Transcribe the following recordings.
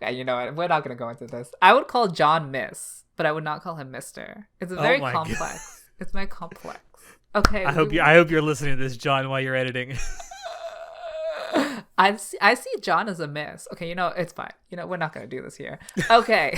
Okay, you know what? We're not going to go into this. I would call John Miss, but I would not call him Mr. It's very complex. God. It's very complex. Okay. I hope you're listening to this, John, while you're editing. I see John as a miss. Okay, you know, it's fine. You know, we're not going to do this here. Okay.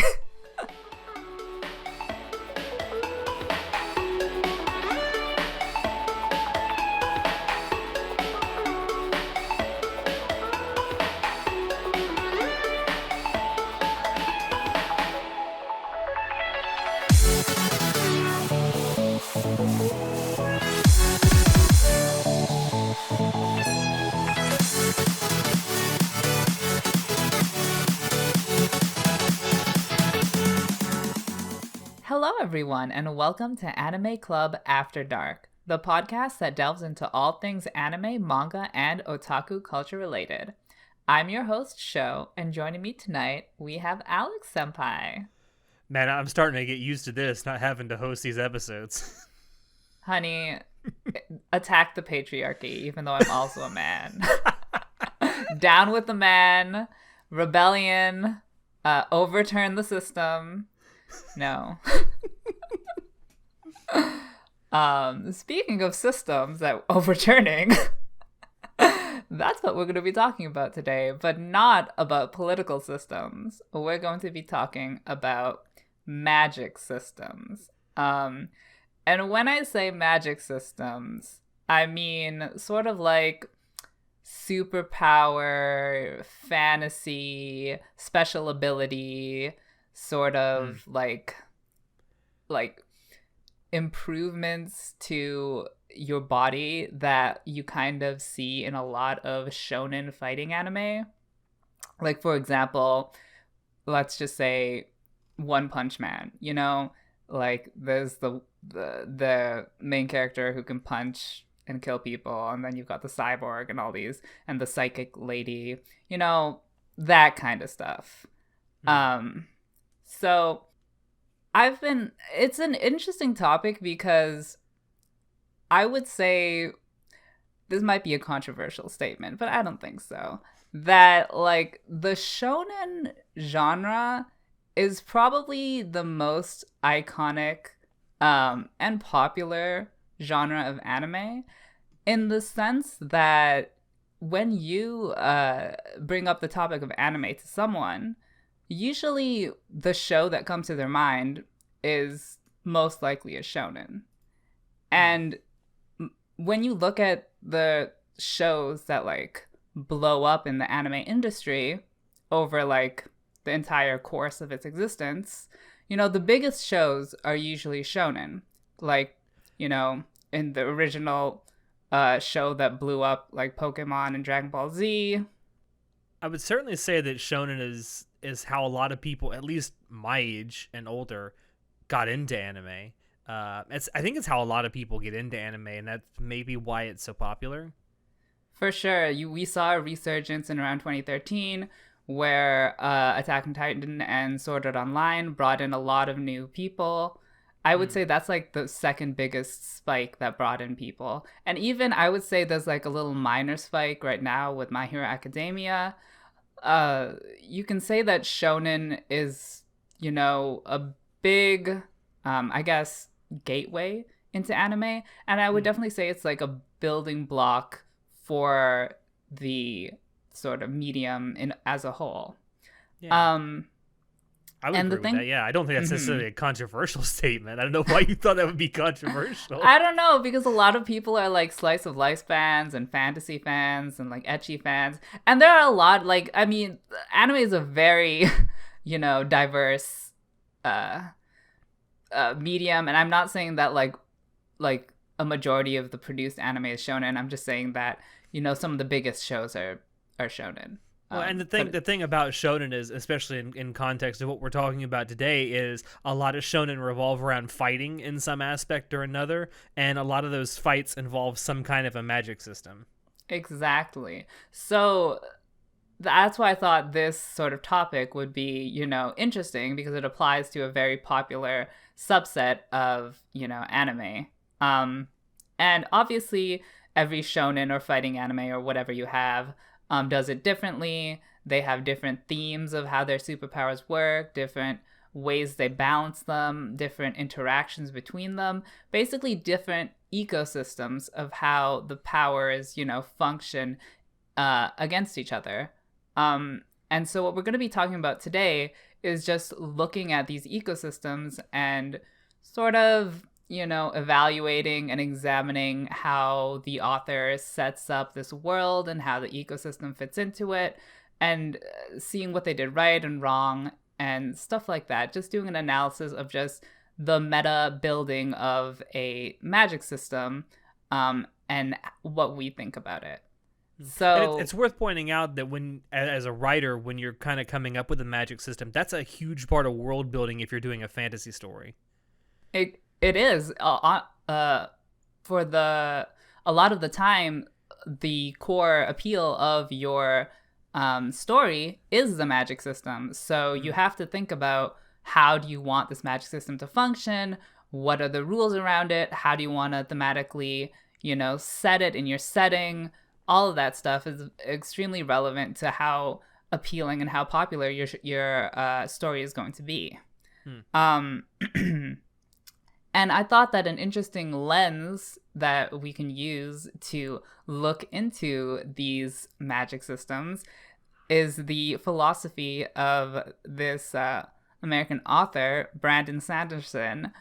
Hello, everyone, and welcome to Anime Club After Dark, the podcast that delves into all things anime, manga, and otaku culture related. I'm your host, Sho, and joining me tonight, we have Alex Senpai. Man, I'm starting to get used to this, not having to host these episodes. Honey, attack the patriarchy, even though I'm also a man. Down with the man, rebellion, overturn the system. No. Speaking of systems that overturning, that's what we're going to be talking about today, but not about political systems. We're going to be talking about magic systems. And when I say magic systems, I mean sort of like superpower, fantasy, special ability, sort of like improvements to your body that you kind of see in a lot of shonen fighting anime. Like, for example, let's just say One Punch Man, you know? Like, there's the main character who can punch and kill people, and then you've got the cyborg and all these, and the psychic lady, you know, that kind of stuff. So it's an interesting topic because I would say, this might be a controversial statement, but I don't think so, that like the shonen genre is probably the most iconic and popular genre of anime, in the sense that when you bring up the topic of anime to someone, usually the show that comes to their mind is most likely a shonen. And when you look at the shows that like blow up in the anime industry over like the entire course of its existence, you know, the biggest shows are usually shonen. Like, you know, in the original show that blew up, like Pokemon and Dragon Ball Z. I would certainly say that shonen is how a lot of people, at least my age and older, got into anime. I think it's how a lot of people get into anime, and that's maybe why it's so popular. For sure. We saw a resurgence in around 2013 where Attack on Titan and Sword Art Online brought in a lot of new people. I would say that's like the second biggest spike that brought in people. And even I would say there's like a little minor spike right now with My Hero Academia. You can say that shonen is, you know, a big, I guess, gateway into anime. And I would definitely say it's like a building block for the sort of medium as a whole. Yeah. I would agree with that. Yeah, I don't think that's necessarily a controversial statement. I don't know why you thought that would be controversial. I don't know, because a lot of people are like slice of life fans and fantasy fans and like ecchi fans. And there are a lot, like, I mean, anime is a very, you know, diverse medium. And I'm not saying that like a majority of the produced anime is shonen. I'm just saying that, you know, some of the biggest shows are shonen. Well, and the thing about shonen is, especially in context of what we're talking about today, is a lot of shonen revolve around fighting in some aspect or another, and a lot of those fights involve some kind of a magic system. Exactly. So that's why I thought this sort of topic would be, you know, interesting, because it applies to a very popular subset of, you know, anime. And obviously every shonen or fighting anime or whatever you have does it differently. They have different themes of how their superpowers work, different ways they balance them, different interactions between them, basically different ecosystems of how the powers, function against each other. And so what we're going to be talking about today is just looking at these ecosystems and sort of, evaluating and examining how the author sets up this world and how the ecosystem fits into it, and seeing what they did right and wrong and stuff like that. Just doing an analysis of just the meta building of a magic system, and what we think about it. So it's worth pointing out that as a writer, when you're kind of coming up with a magic system, that's a huge part of world building if you're doing a fantasy story. It is. For a lot of the time, the core appeal of your story is the magic system. So you have to think about, how do you want this magic system to function? What are the rules around it? How do you want to thematically, set it in your setting? All of that stuff is extremely relevant to how appealing and how popular your story is going to be. And I thought that an interesting lens that we can use to look into these magic systems is the philosophy of this American author, Brandon Sanderson,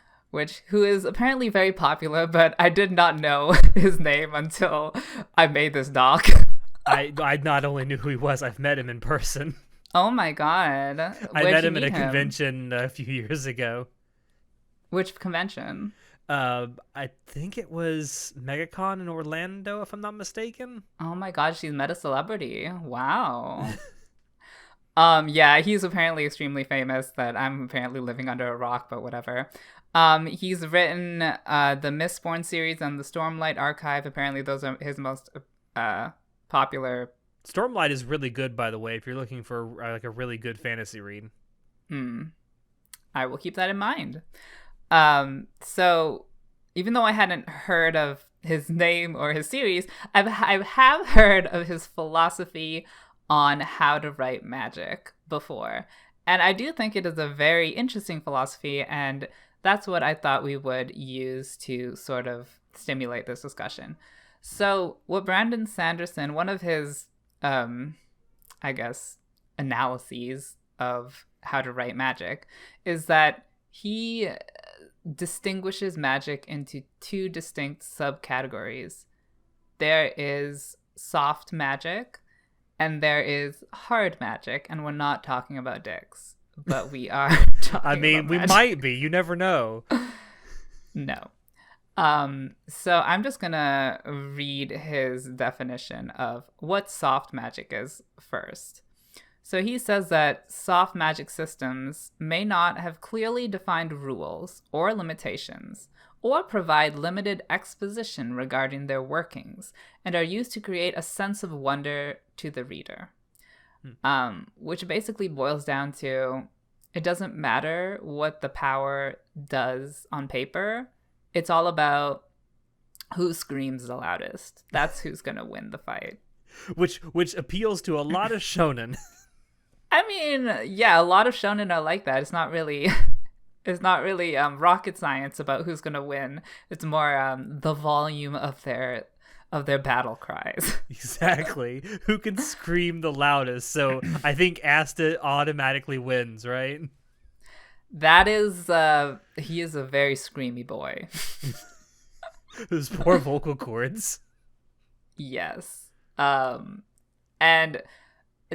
who is apparently very popular, but I did not know his name until I made this doc. I not only knew who he was, I've met him in person. Oh my god. I met him at a convention a few years ago. Which convention? I think it was MegaCon in Orlando, if I'm not mistaken. Oh my god, she's met a celebrity. Wow. Yeah, he's apparently extremely famous, that I'm apparently living under a rock, but whatever. He's written the Mistborn series and the Stormlight Archive. Apparently those are his most popular. Stormlight is really good, by the way, if you're looking for like a really good fantasy read. I will keep that in mind. So even though I hadn't heard of his name or his series, I have heard of his philosophy on how to write magic before. And I do think it is a very interesting philosophy, and that's what I thought we would use to sort of stimulate this discussion. So what Brandon Sanderson, one of his, I guess, analyses of how to write magic, is that he distinguishes magic into two distinct subcategories. There is soft magic and there is hard magic, and we're not talking about dicks, but we are talking about we might be. You never know. No. So I'm just gonna read his definition of what soft magic is first. So he says that soft magic systems may not have clearly defined rules or limitations, or provide limited exposition regarding their workings, and are used to create a sense of wonder to the reader. Which basically boils down to, it doesn't matter what the power does on paper. It's all about who screams the loudest. That's who's going to win the fight. Which appeals to a lot of shonen. I mean, yeah, a lot of shonen are like that. It's not really rocket science about who's gonna win. It's more the volume of their battle cries. Exactly. Who can scream the loudest? So I think Asta automatically wins, right? That is, he is a very screamy boy. Those poor vocal cords. Yes. And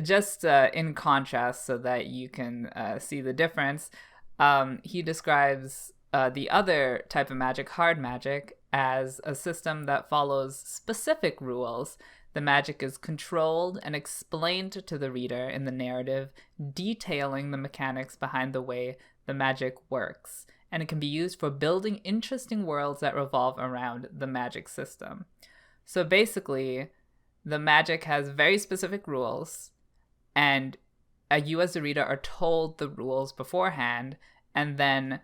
just in contrast, so that you can see the difference, he describes the other type of magic, hard magic, as a system that follows specific rules. The magic is controlled and explained to the reader in the narrative, detailing the mechanics behind the way the magic works, and it can be used for building interesting worlds that revolve around the magic system. So basically, the magic has very specific rules, and you as the reader are told the rules beforehand, and then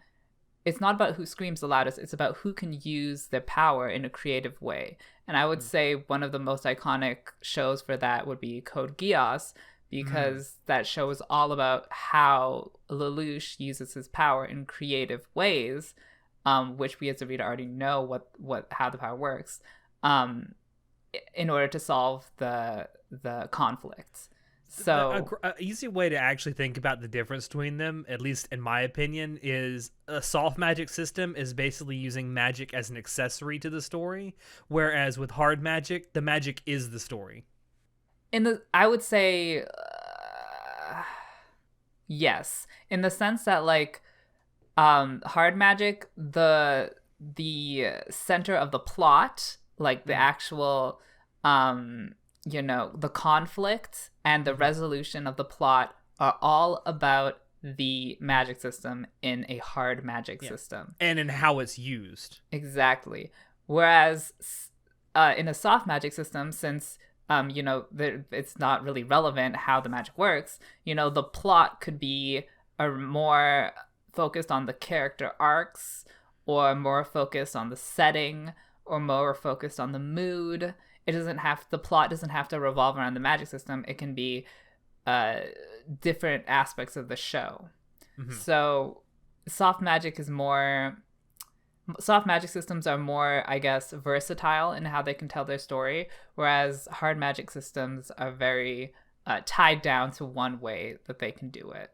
it's not about who screams the loudest, it's about who can use their power in a creative way. And I would say one of the most iconic shows for that would be Code Geass, because that show is all about how Lelouch uses his power in creative ways, which we as a reader already know how the power works, in order to solve the conflicts. So a easy way to actually think about the difference between them, at least in my opinion, is a soft magic system is basically using magic as an accessory to the story, whereas with hard magic, the magic is the story. I would say yes, in the sense that like hard magic, the center of the plot, like the actual the conflict and the resolution of the plot are all about the magic system in a hard magic system. And in how it's used. Exactly. Whereas in a soft magic system, since, it's not really relevant how the magic works, the plot could be more focused on the character arcs, or more focused on the setting, or more focused on the mood. The plot doesn't have to revolve around the magic system. It can be different aspects of the show. Mm-hmm. So soft magic systems are more, I guess, versatile in how they can tell their story, whereas hard magic systems are very tied down to one way that they can do it.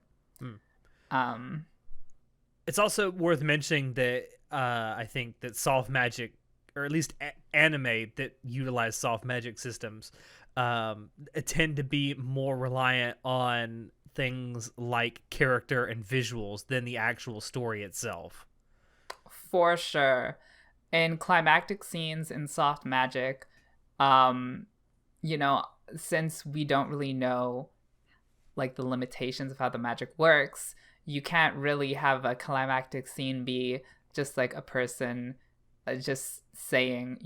It's also worth mentioning that I think that soft magic, or at least anime that utilize soft magic systems, tend to be more reliant on things like character and visuals than the actual story itself. For sure. In climactic scenes in soft magic, since we don't really know like the limitations of how the magic works, you can't really have a climactic scene be just like a person just saying,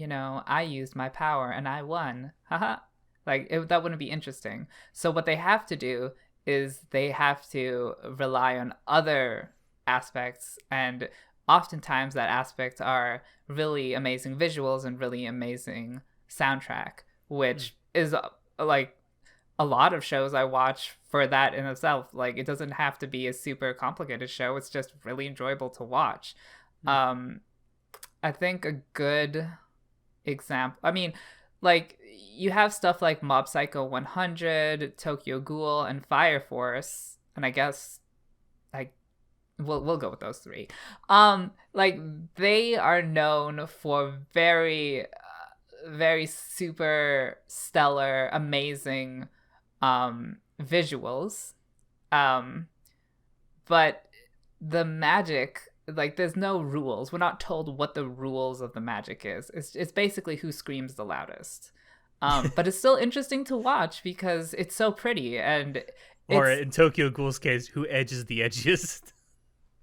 I used my power and I won. Haha. That wouldn't be interesting. So what they have to do is they have to rely on other aspects, and oftentimes that aspect are really amazing visuals and really amazing soundtrack, which is like a lot of shows I watch for that in itself. Like, it doesn't have to be a super complicated show. It's just really enjoyable to watch. I think a good example, like, you have stuff like Mob Psycho 100, Tokyo Ghoul, and Fire Force, and I guess we'll go with those three. Like, they are known for very, very super stellar, amazing visuals, but the magic, like, there's no rules. We're not told what the rules of the magic is. It's basically who screams the loudest. But it's still interesting to watch because it's so pretty, and or in Tokyo Ghoul's case, who edges the edgiest.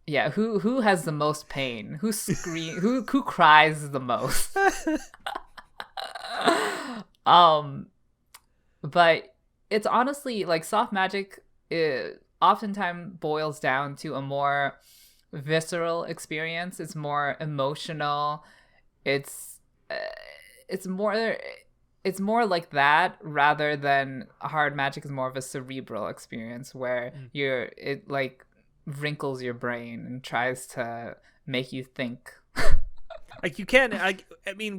Yeah, who has the most pain? Who who cries the most? But it's honestly like soft magic. It oftentimes boils down to a more visceral experience. It's more emotional. It's more like that, rather than hard magic is more of a cerebral experience where it like wrinkles your brain and tries to make you think. Like, you can,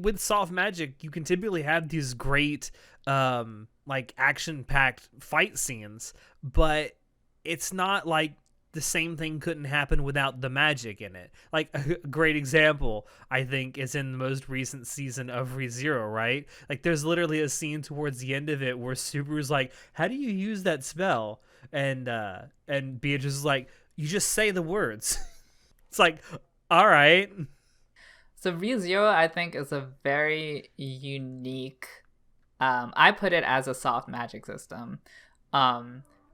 with soft magic, you can typically have these great like action-packed fight scenes, but it's not like the same thing couldn't happen without the magic in it. Like, a great example, I think, is in the most recent season of ReZero, right? Like, there's literally a scene towards the end of it where Subaru's like, how do you use that spell? And Beatrice is like, you just say the words. It's like, all right. So ReZero, I think, is a very unique, I put it as a soft magic system.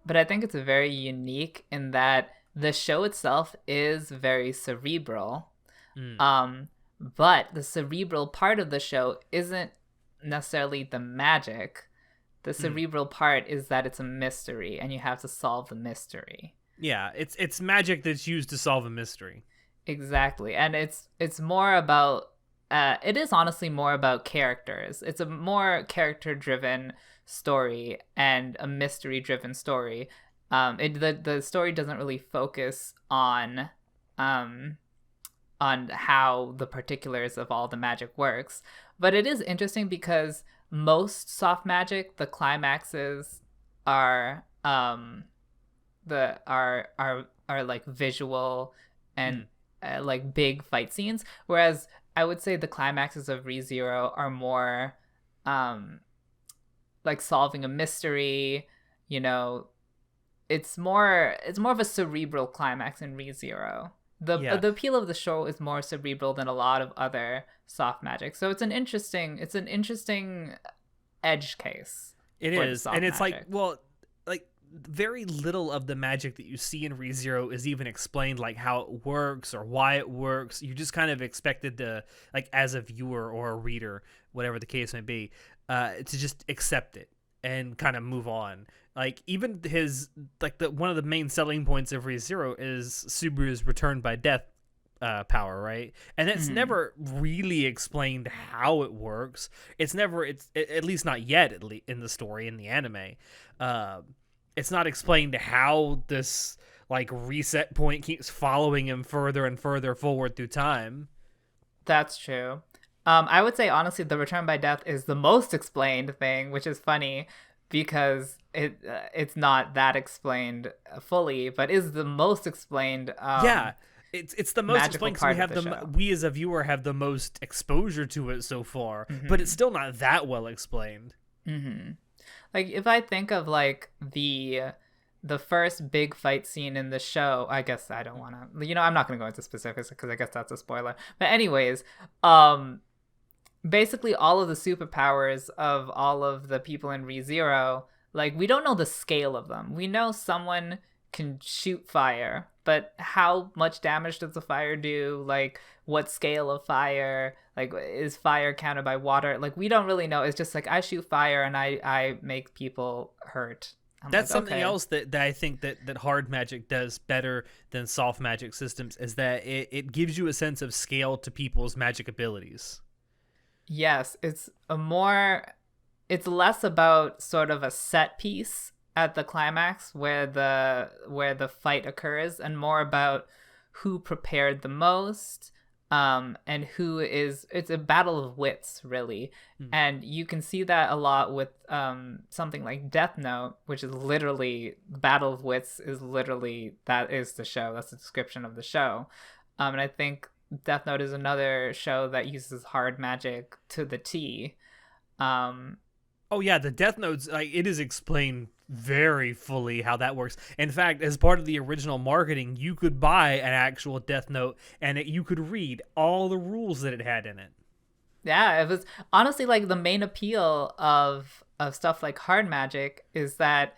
But I think it's very unique in that the show itself is very cerebral. But the cerebral part of the show isn't necessarily the magic. The cerebral part is that it's a mystery and you have to solve the mystery. Yeah, it's magic that's used to solve a mystery. Exactly. And it's more about it is honestly more about characters. It's a more character driven story and a mystery driven story. The story doesn't really focus um on how the particulars of all the magic works, but it is interesting because most soft magic, the climaxes are the are like visual and like big fight scenes, whereas I would say the climaxes of ReZero are more like solving a mystery, you know. It's more of a cerebral climax in ReZero. The appeal of the show is more cerebral than a lot of other soft magic. So it's an interesting edge case. It is. And it's magic. like, well, like very little of the magic that you see in ReZero is even explained, like how it works or why it works. You just kind of expected to, like, as a viewer or a reader, whatever the case may be, to just accept it and kind of move on. Like, even his, like, one of the main selling points of ReZero is Subaru's return by death power, right? And it's never really explained how it works. It's at least not yet, in the story, in the anime. It's not explained how this, like, reset point keeps following him further and further forward through time. That's true. I would say, honestly, the return by death is the most explained thing, which is funny because it's not that explained fully, but is the most explained. Yeah, it's the most explained because we as a viewer have the most exposure to it so far, but it's still not that well explained. Like, if I think of like the first big fight scene in the show, I guess I don't want to, I'm not going to go into specifics because I guess that's a spoiler. But anyways, basically all of the superpowers of all of the people in ReZero, like, we don't know the scale of them. We know someone can shoot fire, but how much damage does the fire do? Like, what scale of fire? Like, is fire counted by water? Like, we don't really know. It's just like, I shoot fire and I make people hurt. That's something else that I think that hard magic does better than soft magic systems, is that it gives you a sense of scale to people's magic abilities. Yes, it's less about sort of a set piece at the climax where the fight occurs, and more about who prepared the most, and it's a battle of wits, really. And you can see that a lot with something like Death Note, which is literally, Battle of Wits is literally, that is the show, that's the description of the show. And I think Death Note is another show that uses hard magic to the T. Oh yeah, the Death Notes, like, it is explained very fully how that works. In fact, as part of the original marketing, you could buy an actual Death Note and you could read all the rules that it had in it. Yeah, it was honestly, like, the main appeal of stuff like hard magic is that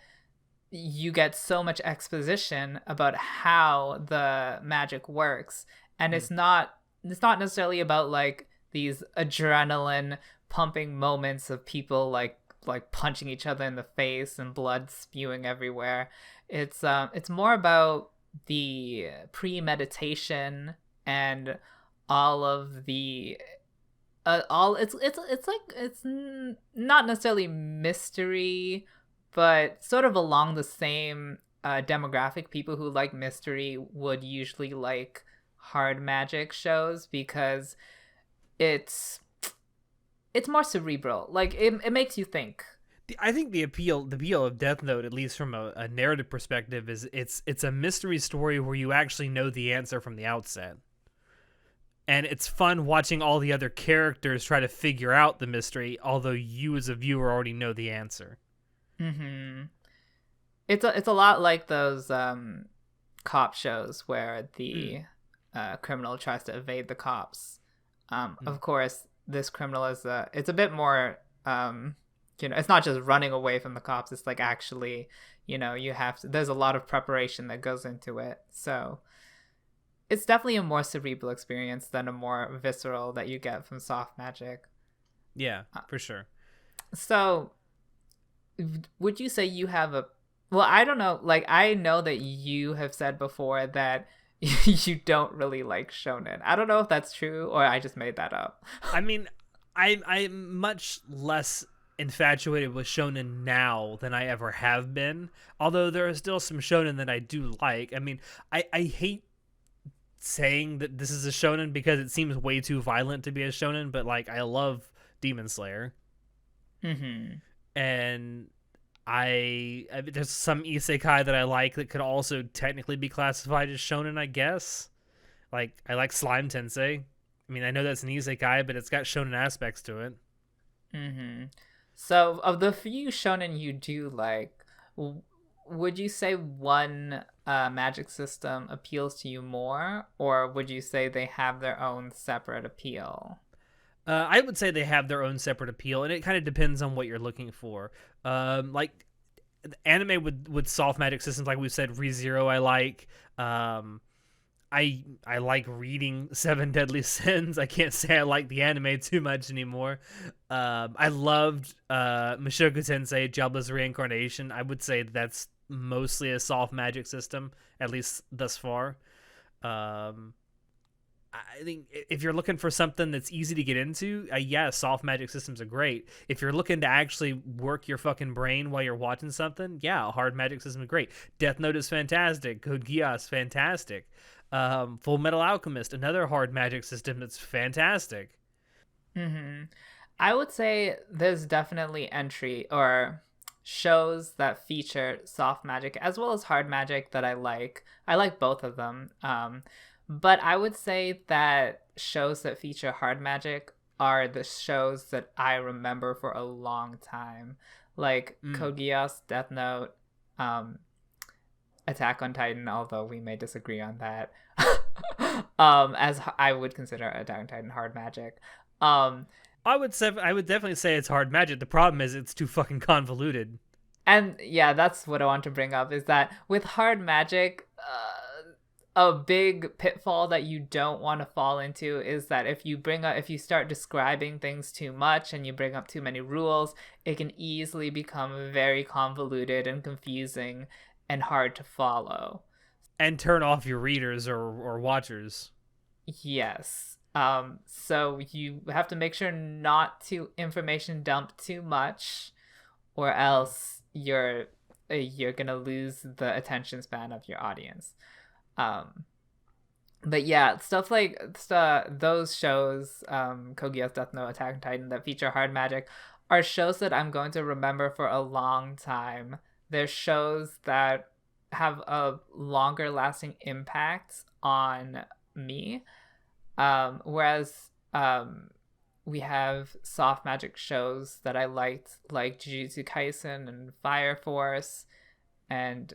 you get so much exposition about how the magic works. And it's not necessarily about, like, these adrenaline pumping moments of people like punching each other in the face and blood spewing everywhere. It's more about the premeditation and all of the it's not necessarily mystery, but sort of along the same demographic. People who like mystery would usually like hard magic shows because it's more cerebral. Like, it makes you think. I think the appeal of Death Note, at least from a narrative perspective, is it's a mystery story where you actually know the answer from the outset. And it's fun watching all the other characters try to figure out the mystery, although you as a viewer already know the answer. It's a lot like those cop shows where the criminal tries to evade the cops. Of course, this criminal it's a bit more, it's not just running away from the cops. It's like, actually, there's a lot of preparation that goes into it. So it's definitely a more cerebral experience than a more visceral that you get from soft magic. Yeah, for sure. So would you say you have well, I don't know. Like, I know that you have said before that you don't really like shonen. I don't know if that's true or I just made that up. I mean, I'm much less infatuated with shonen now than I ever have been. Although there are still some shonen that I do like. I mean, I hate saying that this is a shonen because it seems way too violent to be a shonen, but like I love Demon Slayer. Mm-hmm. And there's some isekai that I like that could also technically be classified as shonen, I guess. Like I like Slime Tensei. I mean, I know that's an isekai, but it's got shonen aspects to it. Mm-hmm. So, of the few shonen you do like, would you say one magic system appeals to you more, or would you say they have their own separate appeal? I would say they have their own separate appeal, and it kind of depends on what you're looking for. Like anime with soft magic systems, like we said, ReZero I like. I like reading Seven Deadly Sins. I can't say I like the anime too much anymore. I loved Mushoku Tensei, Jobless Reincarnation. I would say that's mostly a soft magic system, at least thus far. I think if you're looking for something that's easy to get into, yeah, soft magic systems are great. If you're looking to actually work your fucking brain while you're watching something, yeah, a hard magic system is great. Death Note is fantastic. Code Geass, fantastic. Fullmetal Alchemist, another hard magic system that's fantastic. Mm-hmm. I would say there's definitely entry or shows that feature soft magic as well as hard magic that I like. I like both of them. But I would say that shows that feature hard magic are the shows that I remember for a long time. Like Code Geass, Death Note, Attack on Titan, although we may disagree on that. As I would consider Attack on Titan hard magic. I would definitely say it's hard magic. The problem is it's too fucking convoluted. And yeah, that's what I want to bring up, is that with hard magic, a big pitfall that you don't want to fall into is that if you start describing things too much and you bring up too many rules, it can easily become very convoluted and confusing and hard to follow. And turn off your readers or watchers. Yes. So you have to make sure not to information dump too much, or else you're gonna lose the attention span of your audience. But yeah, stuff like those shows, Code Geass, Death Note, Attack on Titan, that feature hard magic are shows that I'm going to remember for a long time. They're shows that have a longer lasting impact on me. Whereas we have soft magic shows that I liked, like Jujutsu Kaisen and Fire Force and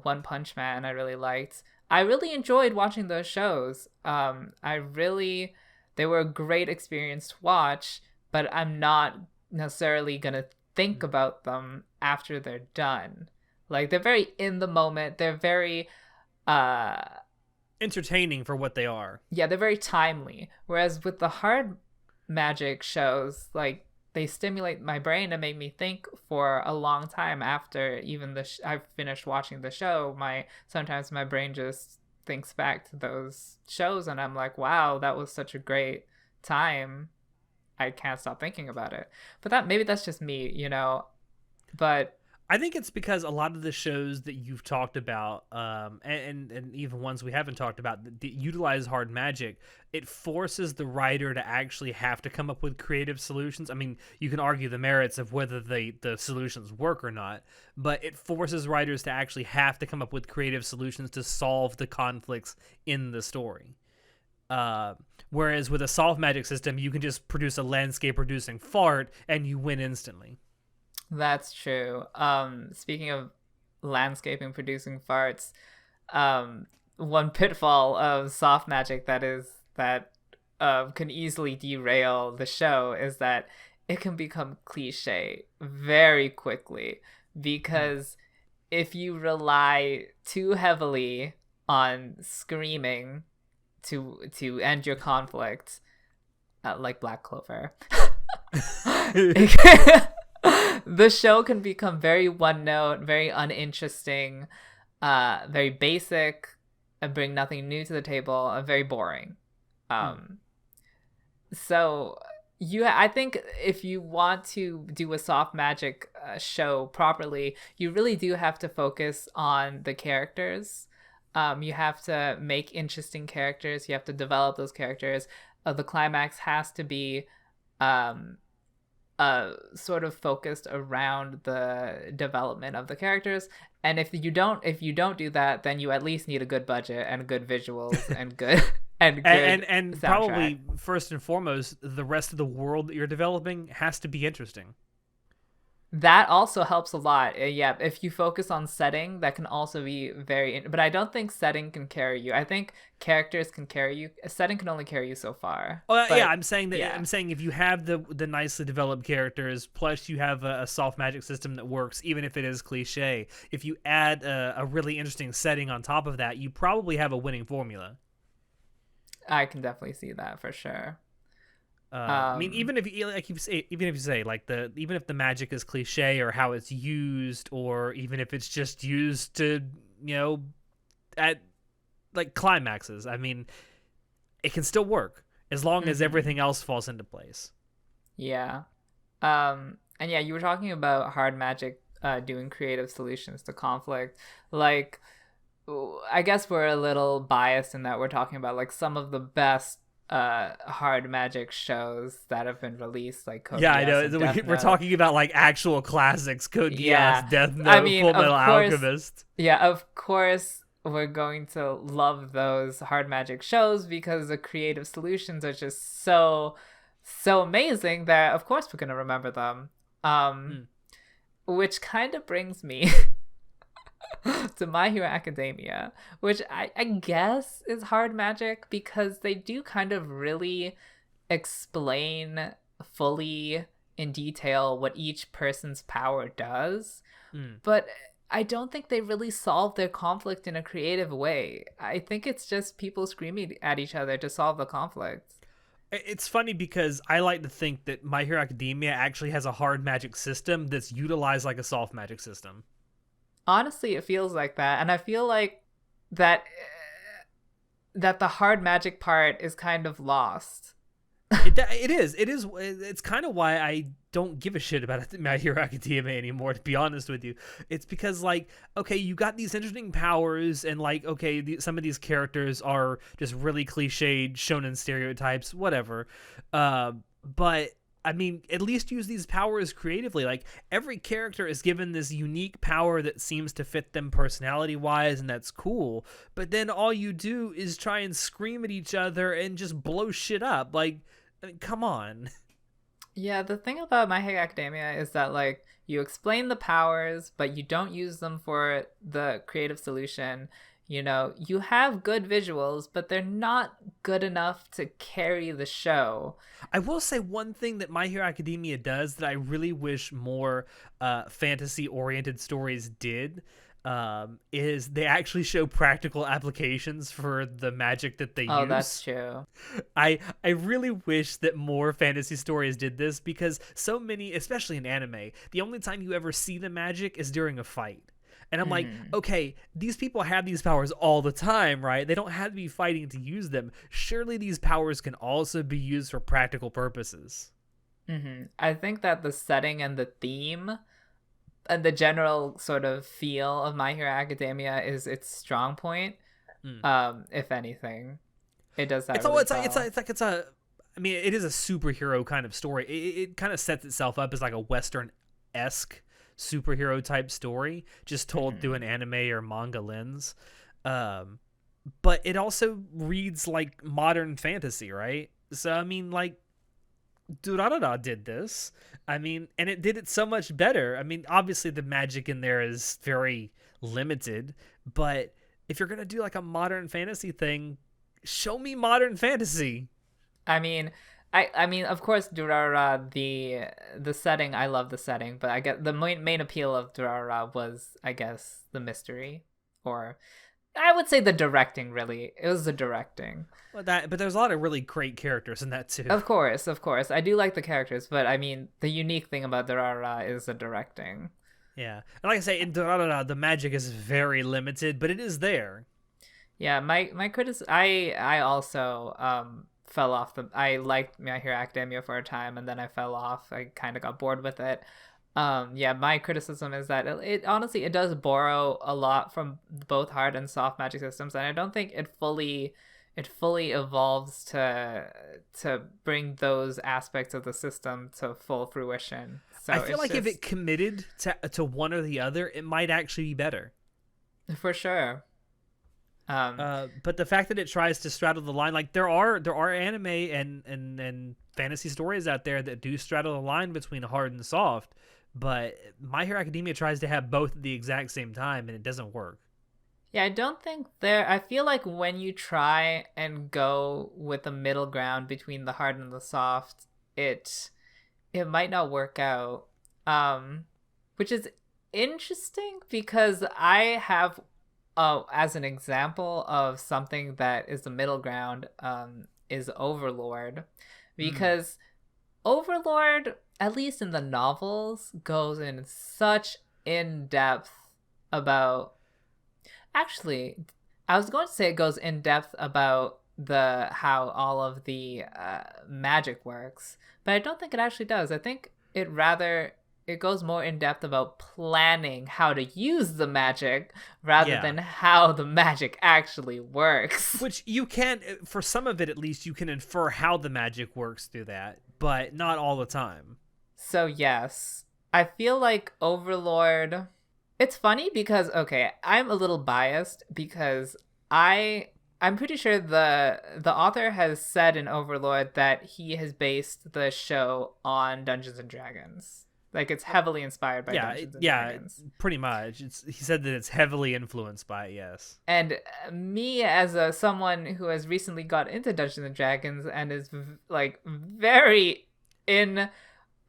One Punch Man I really liked. I really enjoyed watching those shows. They were a great experience to watch, but I'm not necessarily gonna think about them after they're done. Like, they're very in the moment. They're very entertaining for what they are. Yeah, they're very timely. Whereas with the hard magic shows, like, they stimulate my brain and make me think for a long time after even I've finished watching the show. Sometimes my brain just thinks back to those shows and I'm like, wow, that was such a great time. I can't stop thinking about it. But maybe that's just me, you know. But I think it's because a lot of the shows that you've talked about, and even ones we haven't talked about, that utilize hard magic, it forces the writer to actually have to come up with creative solutions. I mean, you can argue the merits of whether the solutions work or not, but it forces writers to actually have to come up with creative solutions to solve the conflicts in the story. Whereas with a soft magic system, you can just produce a landscape-producing fart and you win instantly. That's true. Speaking of landscaping producing farts, one pitfall of soft magic that can easily derail the show is that it can become cliche very quickly, because if you rely too heavily on screaming to end your conflict, like Black Clover, the show can become very one note, very uninteresting, very basic, bring nothing new to the table, very boring. So I think if you want to do a soft magic show properly, you really do have to focus on the characters. You have to make interesting characters. You have to develop those characters. The climax has to be sort of focused around the development of the characters. And if you don't do that, then you at least need a good budget and good visuals and good and soundtrack. Probably first and foremost, the rest of the world that you're developing has to be interesting. That also helps a lot. Yeah, if you focus on setting, that can also be but I don't think setting can carry you. I think characters can carry you. Setting can only carry you so far. Oh yeah, I'm saying that. Yeah. I'm saying if you have the nicely developed characters, plus you have a soft magic system that works, even if it is cliche. If you add a really interesting setting on top of that, you probably have a winning formula. I can definitely see that for sure. I mean, even if you say like even if the magic is cliche or how it's used, or even if it's just used to at like climaxes, I mean, it can still work as long as everything else falls into place. Yeah, and yeah, you were talking about hard magic doing creative solutions to conflict. Like, I guess we're a little biased in that we're talking about like some of the best hard magic shows that have been released, like Code I know we're talking about like actual classics. Code Geass, Death Note, Fullmetal Alchemist. Yeah, of course we're going to love those hard magic shows because the creative solutions are just so amazing that of course we're going to remember them. Which kind of brings me to My Hero Academia, which I guess is hard magic because they do kind of really explain fully in detail what each person's power does. But I don't think they really solve their conflict in a creative way. I think it's just people screaming at each other to solve the conflict. It's funny because I like to think that My Hero Academia actually has a hard magic system that's utilized like a soft magic system. Honestly, it feels like that, and I feel like that the hard magic part is kind of lost. It is. It's kind of why I don't give a shit about My Hero Academia anymore, to be honest with you. It's because, like, okay, you got these interesting powers, and, like, okay, some of these characters are just really cliched shonen stereotypes, whatever. But I mean, at least use these powers creatively. Like, every character is given this unique power that seems to fit them personality-wise, and that's cool. But then all you do is try and scream at each other and just blow shit up. Like, I mean, come on. Yeah, the thing about My Hero Academia is that, like, you explain the powers, but you don't use them for the creative solution. You have good visuals, but they're not good enough to carry the show. I will say one thing that My Hero Academia does that I really wish more fantasy-oriented stories did is they actually show practical applications for the magic that they use. Oh, that's true. I really wish that more fantasy stories did this because so many, especially in anime, the only time you ever see the magic is during a fight. And I'm like, okay, these people have these powers all the time, right? They don't have to be fighting to use them. Surely these powers can also be used for practical purposes. I think that the setting and the theme and the general sort of feel of My Hero Academia is its strong point. If anything, it does that. I mean, it is a superhero kind of story. It kind of sets itself up as like a Western-esque superhero type story, just told through an anime or manga lens. But it also reads like modern fantasy, right? So, I mean, like, Durarara did this. I mean, and it did it so much better. I mean, obviously the magic in there is very limited, but if you're going to do like a modern fantasy thing, show me modern fantasy. I mean, of course, Durarara, the setting, I love the setting, but I guess the main appeal of Durarara was, I guess, the mystery, or I would say the directing. Really, it was the directing. Well, but there's a lot of really great characters in that too. Of course, I do like the characters, but I mean, the unique thing about Durarara is the directing. Yeah, and like I say, in Durarara, the magic is very limited, but it is there. Yeah, my criticism. I also fell off the. I liked My Hero Academia for a time, and then I fell off. I kind of got bored with it. Yeah, my criticism is that it honestly it does borrow a lot from both hard and soft magic systems, and I don't think it fully evolves to bring those aspects of the system to full fruition. So I feel it's like if just it committed to one or the other, it might actually be better. for sure. But the fact that it tries to straddle the line, like there are anime and fantasy stories out there that do straddle the line between hard and soft, but My Hero Academia tries to have both at the exact same time, and it doesn't work. Yeah, I don't think there. I feel like when you try and go with the middle ground between the hard and the soft, it might not work out. Which is interesting because I have, as an example of something that is the middle ground, is Overlord, Mm. because Overlord, at least in the novels, goes in such in depth about. Actually, I was going to say it goes in depth about the how all of the magic works, but I don't think it actually does. I think it goes more in depth about planning how to use the magic rather Yeah. than how the magic actually works. Which you can, for some of it at least, you can infer how the magic works through that, but not all the time. So yes, I feel like Overlord. It's funny because okay, I'm a little biased because I'm pretty sure the author has said in Overlord that he has based the show on Dungeons and Dragons. Like it's heavily inspired by Yeah, Dungeons and yeah, Dragons. pretty much. He said that it's heavily influenced by it, yes. And me as a someone who has recently got into Dungeons and Dragons and is like very in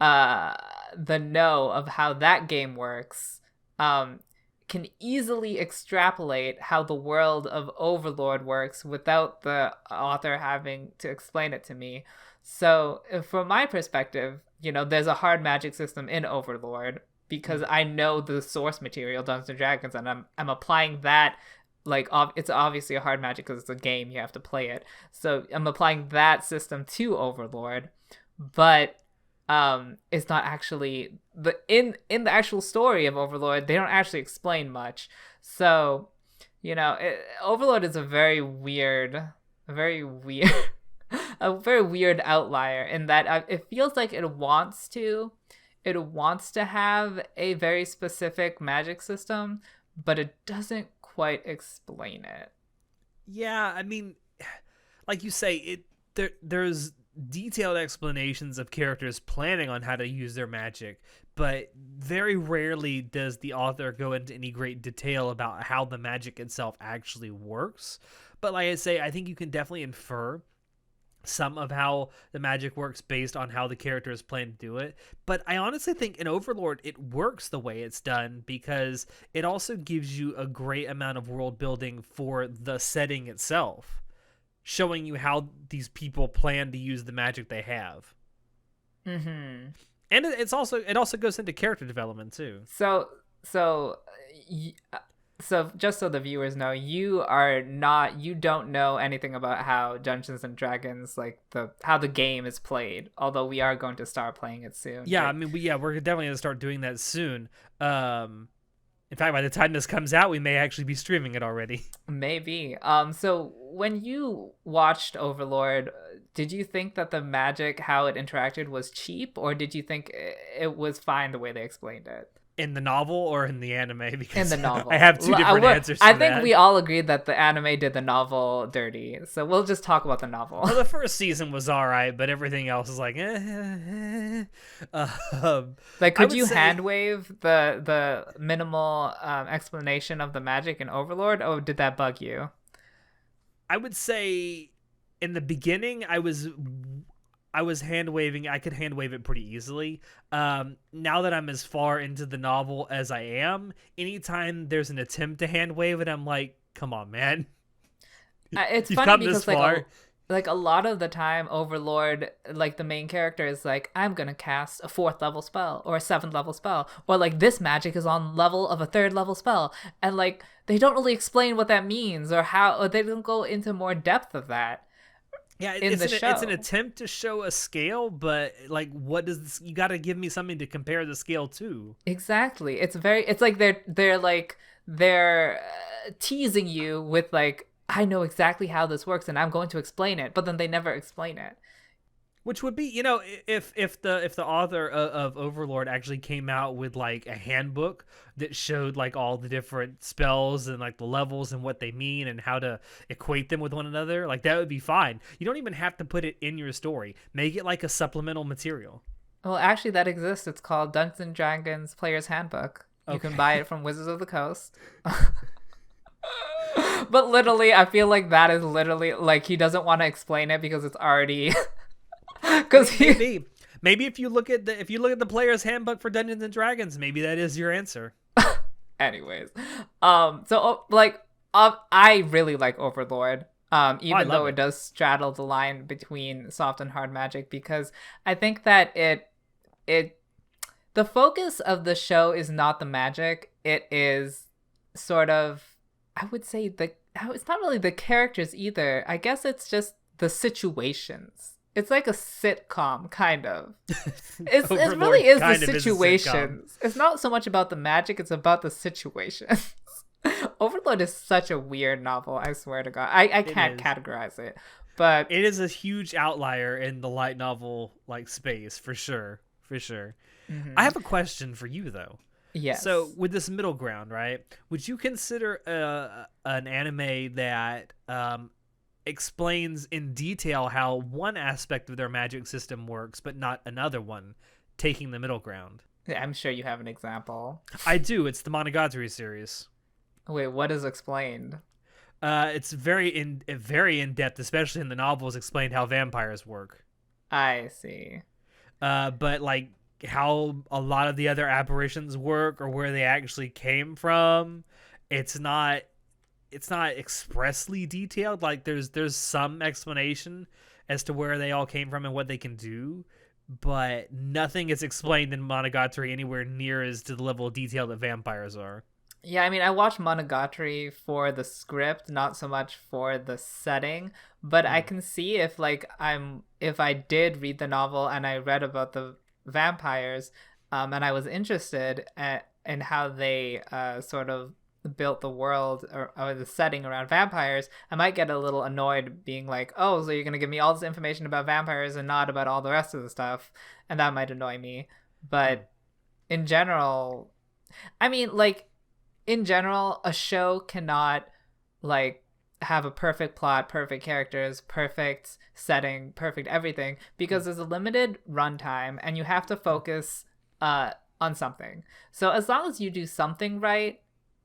uh the know of how that game works, um can easily extrapolate how the world of Overlord works without the author having to explain it to me. So from my perspective, there's a hard magic system in Overlord because Mm. I know the source material Dungeons and Dragons, and I'm applying that. Like it's obviously a hard magic because it's a game, you have to play it, so I'm applying that system to Overlord. But it's not actually in the actual story of Overlord. They don't actually explain much. So Overlord is a very weird a very weird outlier in that it feels like it wants to have a very specific magic system, but it doesn't quite explain it. Yeah, I mean, like you say, there's detailed explanations of characters planning on how to use their magic, but very rarely does the author go into any great detail about how the magic itself actually works. But like I say, I think you can definitely infer some of how the magic works based on how the characters plan to do it. But I honestly think in Overlord it works the way it's done because it also gives you a great amount of world building for the setting itself, showing you how these people plan to use the magic they have. Mm-hmm. And it also goes into character development too. So so just so the viewers know, you don't know anything about how Dungeons and Dragons, like how the game is played, although we are going to start playing it soon. Yeah, I mean, we're definitely gonna start doing that soon. In fact, by the time this comes out, we may actually be streaming it already. Maybe. So when you watched Overlord, did you think that the magic, how it interacted, was cheap, or did you think it was fine the way they explained it? In the novel or in the anime? In Because the novel. I have two different answers to I think that. we all agreed that the anime did the novel dirty, so we'll just talk about the novel. Well, the first season was all right, but everything else is like, Like, I could would you say- hand wave the minimal explanation of the magic in Overlord, or did that bug you? I would say in the beginning, I was hand waving. I could hand wave it pretty easily. Now that I'm as far into the novel as I am, anytime there's an attempt to hand wave it, I'm like, come on, man. It's You've funny come because this far. like a lot of the time Overlord, like the main character is like, I'm gonna cast a 4th level spell or a 7th level spell, or like this magic is on level of a 3rd level spell, and like they don't really explain what that means or how, or they don't go into more depth of that Yeah, in the it's an show. attempt to show a scale, but like, what does this, you got to give me something to compare the scale to. Exactly. It's like they're teasing you with like, I know exactly how this works and I'm going to explain it, but then they never explain it. Which would be, if the author of Overlord actually came out with like a handbook that showed like all the different spells and like the levels and what they mean and how to equate them with one another, like that would be fine. You don't even have to put it in your story. Make it like a supplemental material. Well, actually that exists. It's called Dungeons and Dragons Player's Handbook. You can buy Okay. it from Wizards of the Coast. But literally, I feel like that is literally like he doesn't want to explain it because it's already because he Maybe if you look at the player's handbook for Dungeons and Dragons, maybe that is your answer. anyways. I really like Overlord. I Even love though it. it does straddle the line between soft and hard magic, because I think that it the focus of the show is not the magic. It is sort of, I would say, it's not really the characters either. I guess it's just the situations. It's like a sitcom, kind of. It Overlord really is the kind of is a sitcom. situations. It's not so much about the magic, it's about the situations. Overlord is such a weird novel, I swear to God. I It can't is. categorize it. But It is a huge outlier in the light novel like space for sure. For sure. I mhm. have a question for you though. So Yes. with this middle ground, right? Would you consider an anime that explains in detail how one aspect of their magic system works, but not another one, taking the middle ground? Yeah, I'm sure you have an example. I do. It's the Monogatari series. Wait, what is explained? It's very in depth, especially in the novels. Explained how vampires work. I see. But like how a lot of the other apparitions work or where they actually came from, it's not expressly detailed. Like there's some explanation as to where they all came from and what they can do, but nothing is explained in Monogatari anywhere near as to the level of detail that vampires are. Yeah, I mean, I watched Monogatari for the script, not so much for the setting, but I Mm. can see if I did read the novel and I read about the vampires, and I was interested in how they sort of built the world or the setting around vampires, I might get a little annoyed being like, oh, so you're gonna give me all this information about vampires and not about all the rest of the stuff, and that might annoy me. Mm. But in general, I mean, like, in general, a show cannot like have a perfect plot, perfect characters, perfect setting, perfect everything because Mm. there's a limited runtime and you have to focus on something. So as long as you do something right,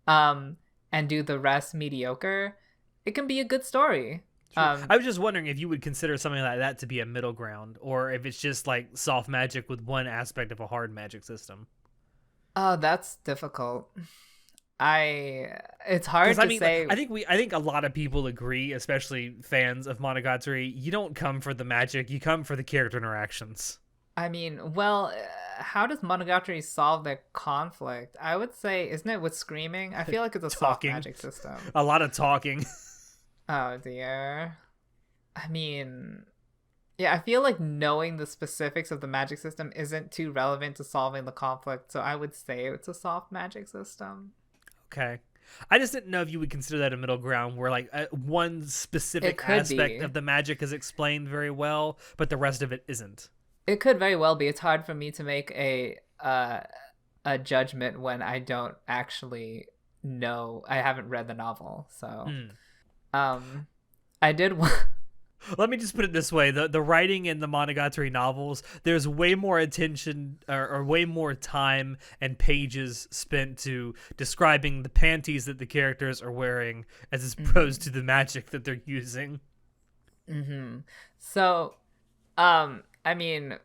um, and do the rest mediocre, it can be a good story. True. Um, I was just wondering if you would consider something like that to be a middle ground, or if it's just like soft magic with one aspect of a hard magic system. oh, that's difficult. I It's Because hard I to mean, like, say. I think a lot of people agree, especially fans of Monogatari. You don't come for the magic; you come for the character interactions. I mean, well, how does Monogatari solve their conflict? I would say, isn't it with screaming? I feel like it's a soft Talking, magic system. a lot of talking. Oh dear. I mean, yeah, I feel like knowing the specifics of the magic system isn't too relevant to solving the conflict, so I would say it's a soft magic system. Okay. I just didn't know if you would consider that a middle ground where like one It specific could aspect be. of the magic is explained very well, but the rest of it isn't. It could very well be. It's hard for me to make a judgment when I don't actually know. I haven't read the novel, so Mm. um I did Let me just put it this way: the writing in the Monogatari novels, there's way more attention or way more time and pages spent to describing the panties that the characters are wearing as opposed to the magic that they're using. Mm-hmm. So, I mean,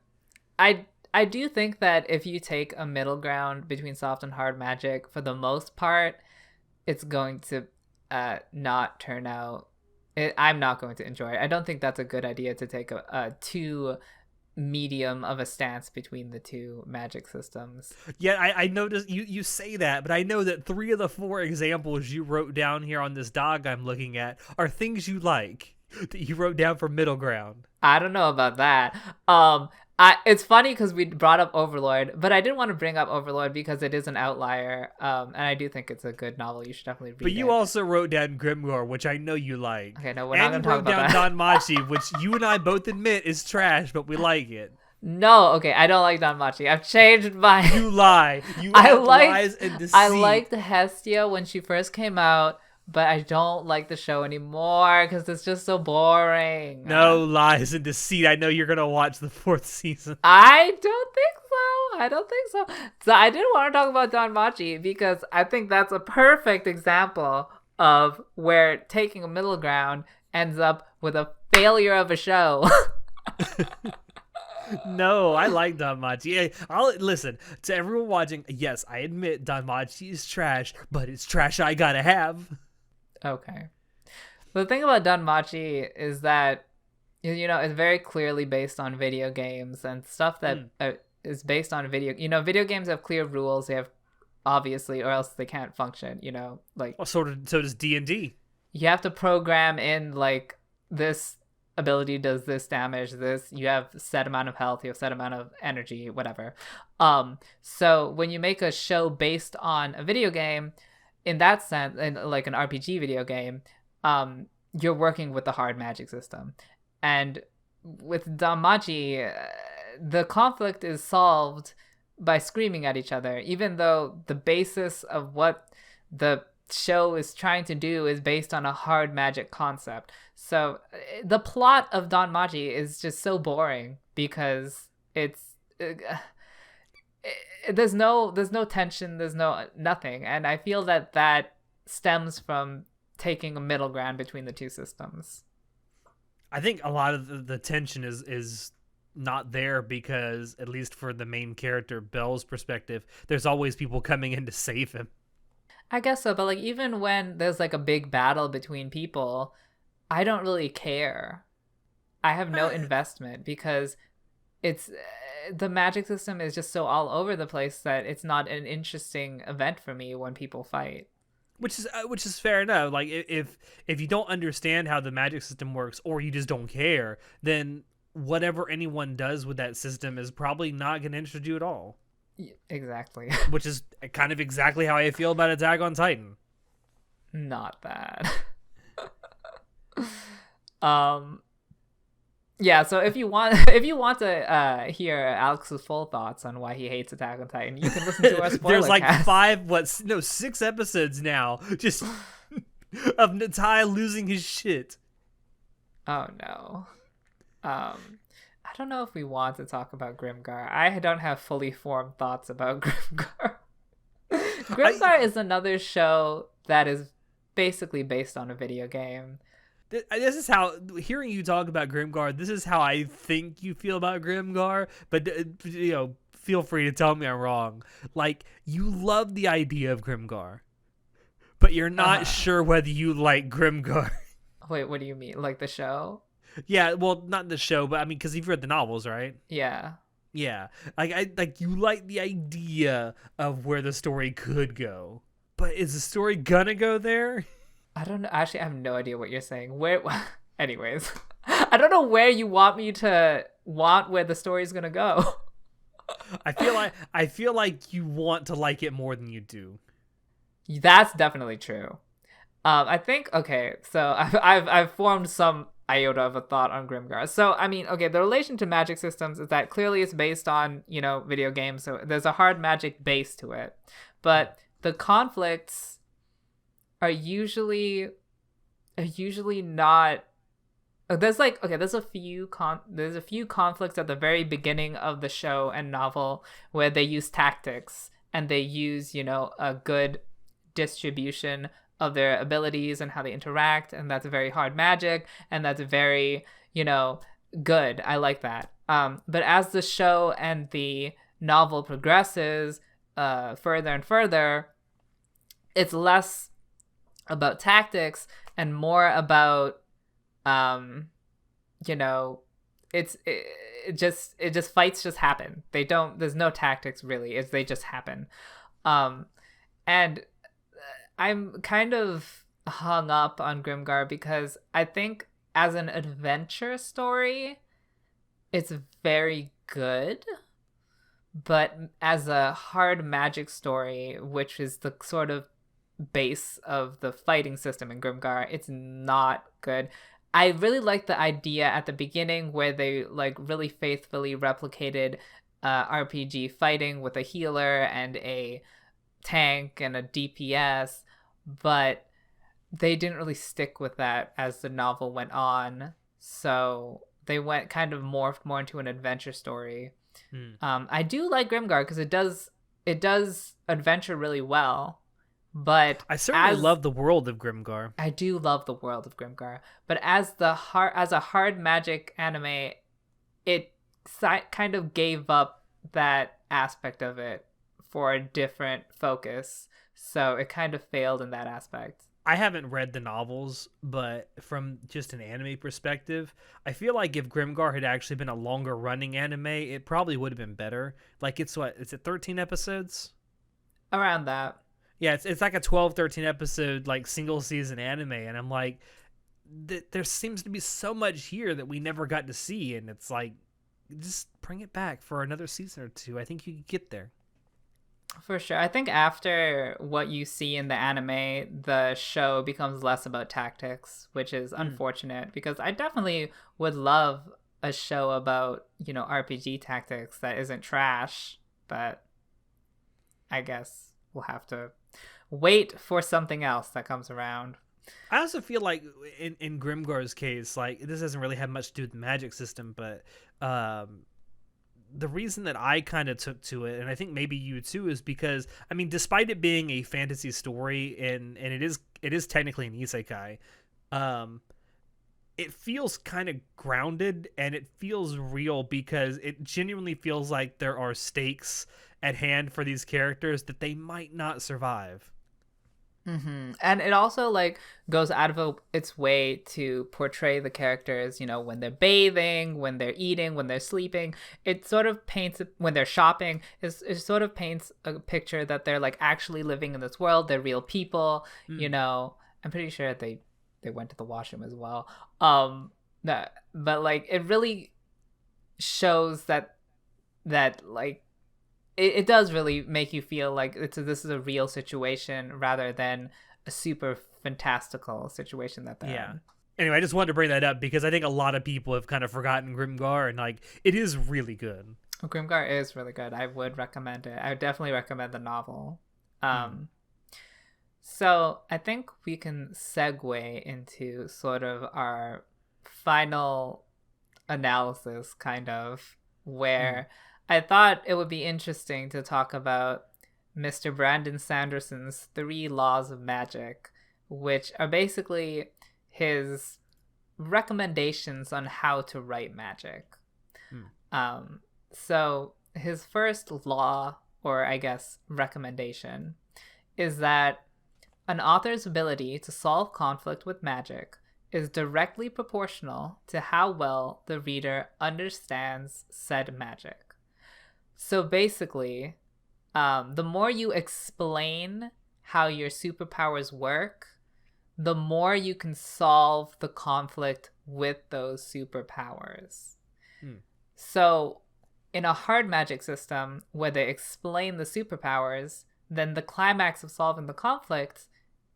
I do think that if you take a middle ground between soft and hard magic, for the most part, it's going to not turn out I'm not going to enjoy it. I don't think that's a good idea to take a too medium of a stance between the two magic systems. Yeah, I noticed you say that, but I know that 3 of the 4 examples you wrote down here on this dog I'm looking at are things you like that you wrote down for middle ground. I don't know about that. It's funny because we brought up Overlord, but I didn't want to bring up Overlord because it is an outlier, and I do think it's a good novel. You should definitely read it. But you also wrote down Grimgor, which I know you like. Okay, no, we're not going to talk about that. And you wrote down Danmachi, which you and I both admit is trash, but we like it. No, okay, I don't like Danmachi. I've changed my... You lie. You lies and deceit. I liked Hestia when she first came out, but I don't like the show anymore because it's just so boring. No lies and deceit. I know you're going to watch the 4th season. I don't think so. So I didn't want to talk about Danmachi because I think that's a perfect example of where taking a middle ground ends up with a failure of a show. No, I like Danmachi. I'll listen to everyone watching. Yes, I admit Danmachi is trash, but it's trash I gotta have. Okay. The thing about Danmachi is that, you know, it's very clearly based on video games and stuff that is based on video games have clear rules. They have, obviously, or else they can't function, you know, like. Well, so does D&D. You have to program in, like, this ability does this damage, this, you have set amount of health, you have set amount of energy, whatever. So when you make a show based on a video game, in that sense, in like an RPG video game, you're working with the hard magic system. And with Danmachi, the conflict is solved by screaming at each other, even though the basis of what the show is trying to do is based on a hard magic concept. So the plot of Danmachi is just so boring because there's no tension, there's nothing, and I feel that stems from taking a middle ground between the two systems. I think a lot of the tension is not there because, at least for the main character Belle's perspective, there's always people coming in to save him. I guess so, but like even when there's like a big battle between people, I don't really care. I have no investment because it's the magic system is just so all over the place that it's not an interesting event for me when people fight. Which is fair enough. Like if you don't understand how the magic system works or you just don't care, then whatever anyone does with that system is probably not going to interest you at all. Exactly. Which is kind of exactly how I feel about Attack on Titan. Not bad. Yeah, so if you want to hear Alex's full thoughts on why he hates Attack on Titan, you can listen to our spoiler There's like cast. 6 episodes now just of Natai losing his shit. Oh no. I don't know if we want to talk about Grimgar. I don't have fully formed thoughts about Grimgar. Grimgar is another show that is basically based on a video game. This is how, hearing you talk about Grimgar, this is how I think you feel about Grimgar, but feel free to tell me I'm wrong. Like, you love the idea of Grimgar, but you're not sure whether you like Grimgar. Wait, what do you mean? Like the show? Yeah, well, not the show, but I mean, because you've read the novels, right? Yeah. Yeah. Like you like the idea of where the story could go, but is the story gonna go there? I don't know. Actually, I have no idea what you're saying. Anyways, I don't know where you want me to where the story's gonna go. I feel like you want to like it more than you do. That's definitely true. I think, okay, so I've formed some iota of a thought on Grimgar. So, I mean, okay, the relation to magic systems is that clearly it's based on, video games, so there's a hard magic base to it. But the conflicts are usually not... There's a few conflicts at the very beginning of the show and novel where they use tactics and they use, a good distribution of their abilities and how they interact, and that's very hard magic, and that's very, good. I like that. But as the show and the novel progresses further and further, it's less about tactics and more about um you know, it just fights just happen. They don't There's no tactics really. They just happen. um and I'm kind of hung up on Grimgar because I think as an adventure story it's very good, but as a hard magic story, which is the sort of base of the fighting system in Grimgar, it's not good. I really like the idea at the beginning where they like really faithfully replicated RPG fighting with a healer and a tank and a DPS, but they didn't really stick with that as the novel went on. So they went kind of morphed more into an adventure story. I do like Grimgar because it does adventure really well, but I certainly love the world of Grimgar. I do love the world of Grimgar, but as a hard magic anime, it kind of gave up that aspect of it for a different focus, so it kind of failed in that aspect. I haven't read the novels, but from just an anime perspective, I feel like if Grimgar had actually been a longer running anime, it probably would have been better. Like it's 13 episodes? Around that. Yeah, it's like a 12, 13 episode like single season anime, and I'm like there seems to be so much here that we never got to see, and it's like just bring it back for another season or two. I think you could get there. For sure. I think after what you see in the anime, the show becomes less about tactics, which is unfortunate because I definitely would love a show about, RPG tactics that isn't trash, but I guess we'll have to wait for something else that comes around. I also feel like in Grimgar's case, like this doesn't really have much to do with the magic system, but the reason that I kind of took to it, and I think maybe you too, is because I mean, despite it being a fantasy story and it is technically an isekai, it feels kind of grounded and it feels real because it genuinely feels like there are stakes at hand for these characters that they might not survive. Mm-hmm. And it also like goes out of its way to portray the characters, when they're bathing, when they're eating, when they're sleeping. It sort of paints, when they're shopping, it sort of paints a picture that they're like actually living in this world. They're real people. I'm pretty sure they went to the washroom as well. But like it really shows that like it does really make you feel like this is a real situation rather than a super fantastical situation that they're in. Anyway, I just wanted to bring that up because I think a lot of people have kind of forgotten Grimgar, and like it is really good. Grimgar is really good. I would recommend it. I would definitely recommend the novel. So I think we can segue into sort of our final analysis, kind of, where I thought it would be interesting to talk about Mr. Brandon Sanderson's 3 Laws of Magic, which are basically his recommendations on how to write magic. So his first law, or I guess recommendation, is that an author's ability to solve conflict with magic is directly proportional to how well the reader understands said magic. So basically, the more you explain how your superpowers work, the more you can solve the conflict with those superpowers. So in a hard magic system where they explain the superpowers, then the climax of solving the conflict,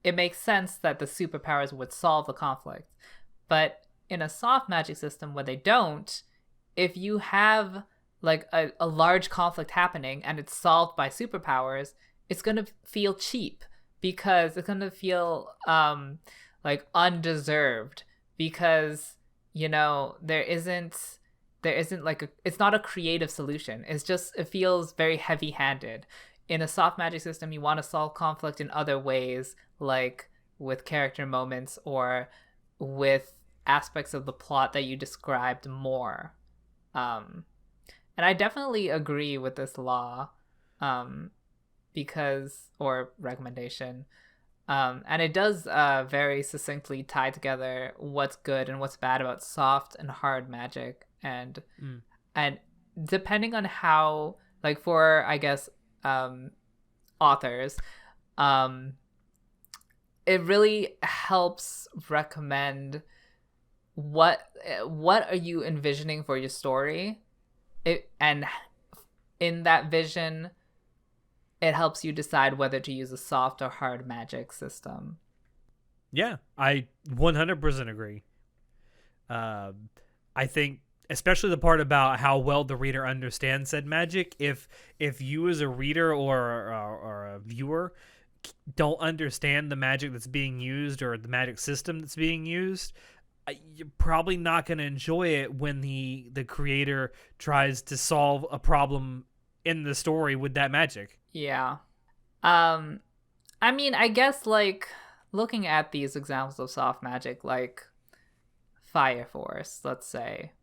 it makes sense that the superpowers would solve the conflict. But in a soft magic system where they don't, if you have like a large conflict happening and it's solved by superpowers, it's going to feel cheap because it's going to feel like undeserved because there isn't like it's not a creative solution. It feels very heavy-handed. In a soft magic system, you want to solve conflict in other ways, like with character moments or with aspects of the plot that you described more. And I definitely agree with this law, or recommendation, And it does very succinctly tie together what's good and what's bad about soft and hard magic, and depending on how, like, for, I guess, authors, it really helps recommend what are you envisioning for your story, and in that vision, it helps you decide whether to use a soft or hard magic system. Yeah, I 100% agree. I think, especially the part about how well the reader understands said magic, if you as a reader or a viewer don't understand the magic that's being used or the magic system that's being used, you're probably not going to enjoy it when the creator tries to solve a problem in the story with that magic. Yeah. I mean, I guess, like, looking at these examples of soft magic, like Fire Force, let's say,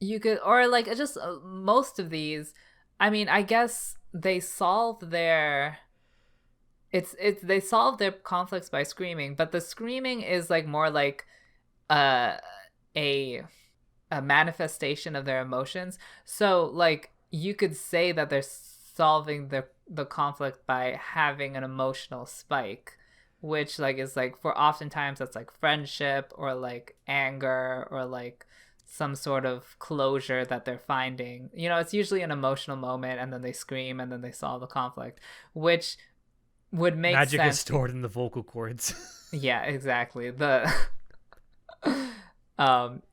you could, or like just most of these, I mean, I guess they solve their they solve their conflicts by screaming, but the screaming is like more like a manifestation of their emotions. So, like, you could say that they're solving the conflict by having an emotional spike, which, like, is like, for oftentimes that's like friendship or like anger or like some sort of closure that they're finding. You know, it's usually an emotional moment, and then they scream, and then they solve the conflict, which would make magic sense. Is stored in the vocal cords. Yeah, exactly.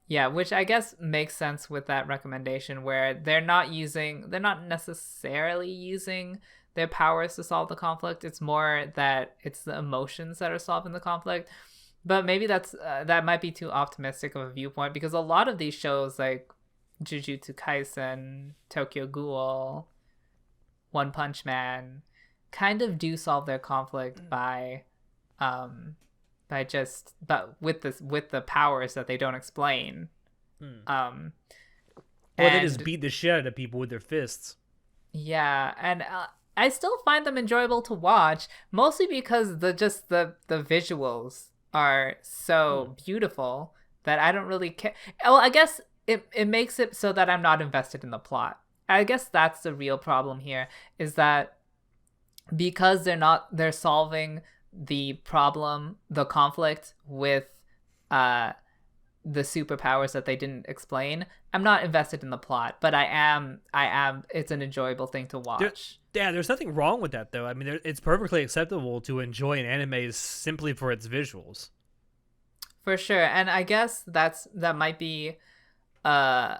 Yeah, which I guess makes sense with that recommendation, where they're not necessarily using their powers to solve the conflict. It's more that it's the emotions that are solving the conflict. But maybe that might be too optimistic of a viewpoint, because a lot of these shows, like Jujutsu Kaisen, Tokyo Ghoul, One Punch Man, kind of do solve their conflict but with the powers that they don't explain. Or they just beat the shit out of people with their fists. Yeah, and I still find them enjoyable to watch, mostly because the visuals are so beautiful that I don't really care. Well, I guess it makes it so that I'm not invested in the plot. I guess that's the real problem here, is that because they're solving the conflict with the superpowers that they didn't explain, I'm not invested in the plot, but I am it's an enjoyable thing to watch. There's nothing wrong with that, though. I mean, it's perfectly acceptable to enjoy an anime simply for its visuals. For sure. And I guess that might be a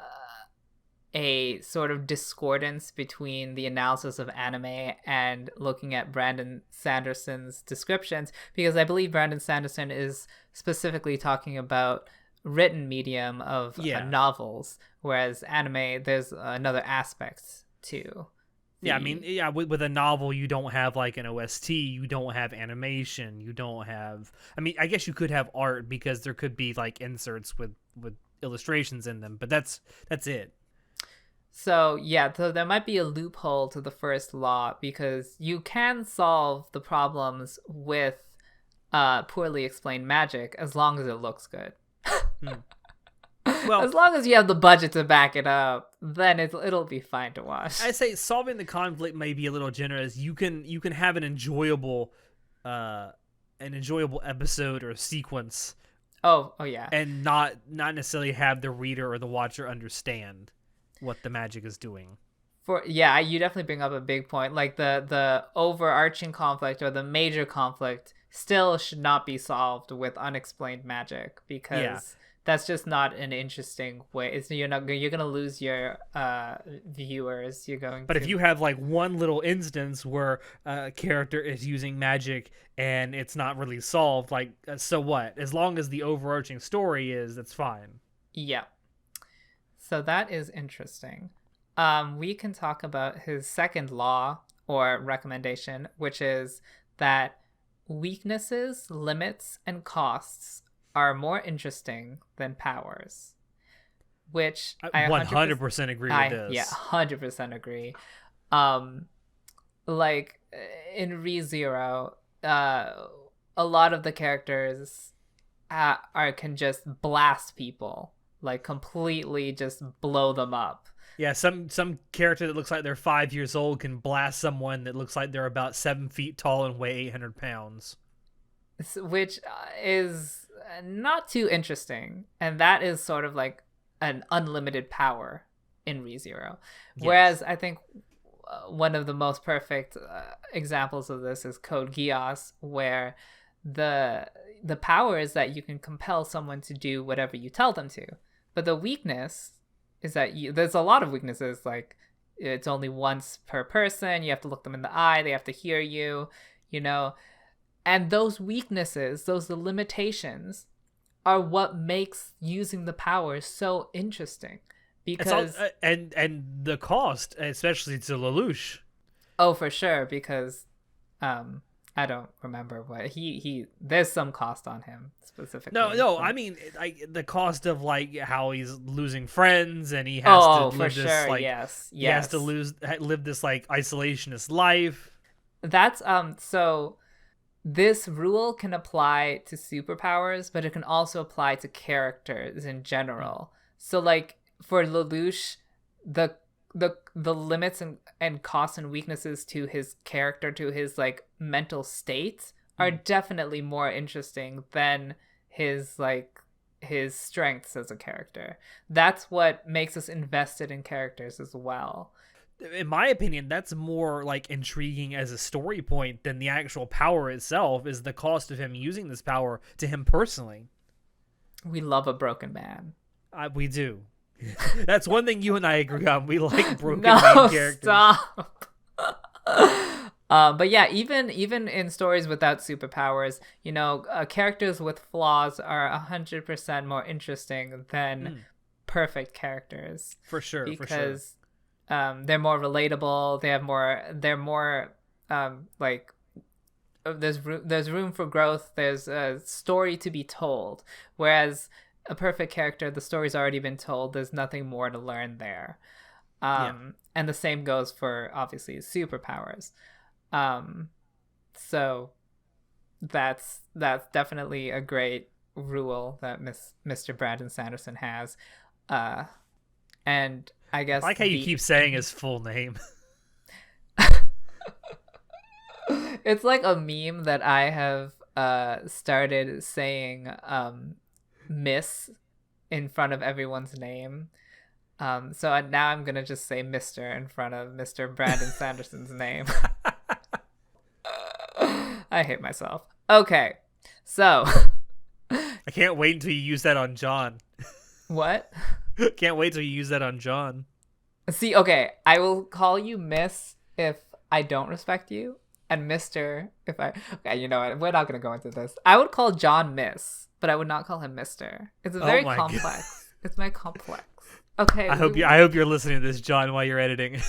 sort of discordance between the analysis of anime and looking at Brandon Sanderson's descriptions, because I believe Brandon Sanderson is specifically talking about written medium of novels, whereas anime, there's another aspect to. Yeah, I mean, with a novel, you don't have like an OST, you don't have animation, you don't have. I mean, I guess you could have art, because there could be like inserts with illustrations in them, but that's it. So yeah, so there might be a loophole to the first law, because you can solve the problems with poorly explained magic as long as it looks good. Well, as long as you have the budget to back it up, then it'll be fine to watch. I say solving the conflict may be a little generous. You can have an enjoyable episode or sequence. Oh yeah. And not necessarily have the reader or the watcher understand what the magic is doing. You definitely bring up a big point. Like the overarching conflict or the major conflict still should not be solved with unexplained magic, because that's just not an interesting way. You're gonna lose your viewers. But if you have like one little instance where a character is using magic and it's not really solved, like, so what? As long as the overarching story that's fine. Yeah. So that is interesting. We can talk about his second law or recommendation, which is that weaknesses, limits, and costs are more interesting than powers. Which I 100% agree with this. Yeah, 100% agree. Like in ReZero, a lot of the characters can just blast people, like completely just blow them up. Yeah, some character that looks like they're 5 years old can blast someone that looks like they're about 7 feet tall and weigh 800 pounds. Which is not too interesting. And that is sort of like an unlimited power in ReZero. Yes. Whereas I think one of the most perfect examples of this is Code Geass, where the power is that you can compel someone to do whatever you tell them to. But the weakness is that there's a lot of weaknesses, like it's only once per person, you have to look them in the eye, they have to hear you, you know. And those weaknesses, the limitations, are what makes using the power so interesting. Because and the cost, especially to Lelouch. Oh, for sure, because I don't remember what he there's some cost on him specifically. No, I mean the cost of like how he's losing friends and he has to live this sure. like Yes. He has to live this like isolationist life. That's so this rule can apply to superpowers, but it can also apply to characters in general. So like for Lelouch, the limits and costs and weaknesses to his character, to his like mental state, are definitely more interesting than his strengths as a character. That's what makes us invested in characters as well. In my opinion, that's more like intriguing as a story point than the actual power itself, is the cost of him using this power to him personally. We love a broken man. We do. That's one thing you and I agree on. We like broken main characters. Stop. But yeah, even in stories without superpowers, you know, characters with flaws are 100% more interesting than perfect characters. For sure, because they're more relatable. They're more like there's room for growth. There's a story to be told. Whereas a perfect character, the story's already been told. There's nothing more to learn there. And the same goes for obviously superpowers. So that's definitely a great rule that Mr. Brandon Sanderson has. And I guess I like how you keep saying his full name. It's like a meme that I have started saying Miss in front of everyone's name. So now I'm gonna just say Mr. in front of Mr. Brandon Sanderson's name. I hate myself. Okay, so I can't wait until you use that on John. What? Can't wait till you use that on John. See, okay, I will call you Miss if I don't respect you, and Mr. if I... Okay, you know what? We're not going to go into this. I would call John Miss, but I would not call him Mr. It's very complex. God. It's very complex. Okay. I hope you're listening to this, John, while you're editing.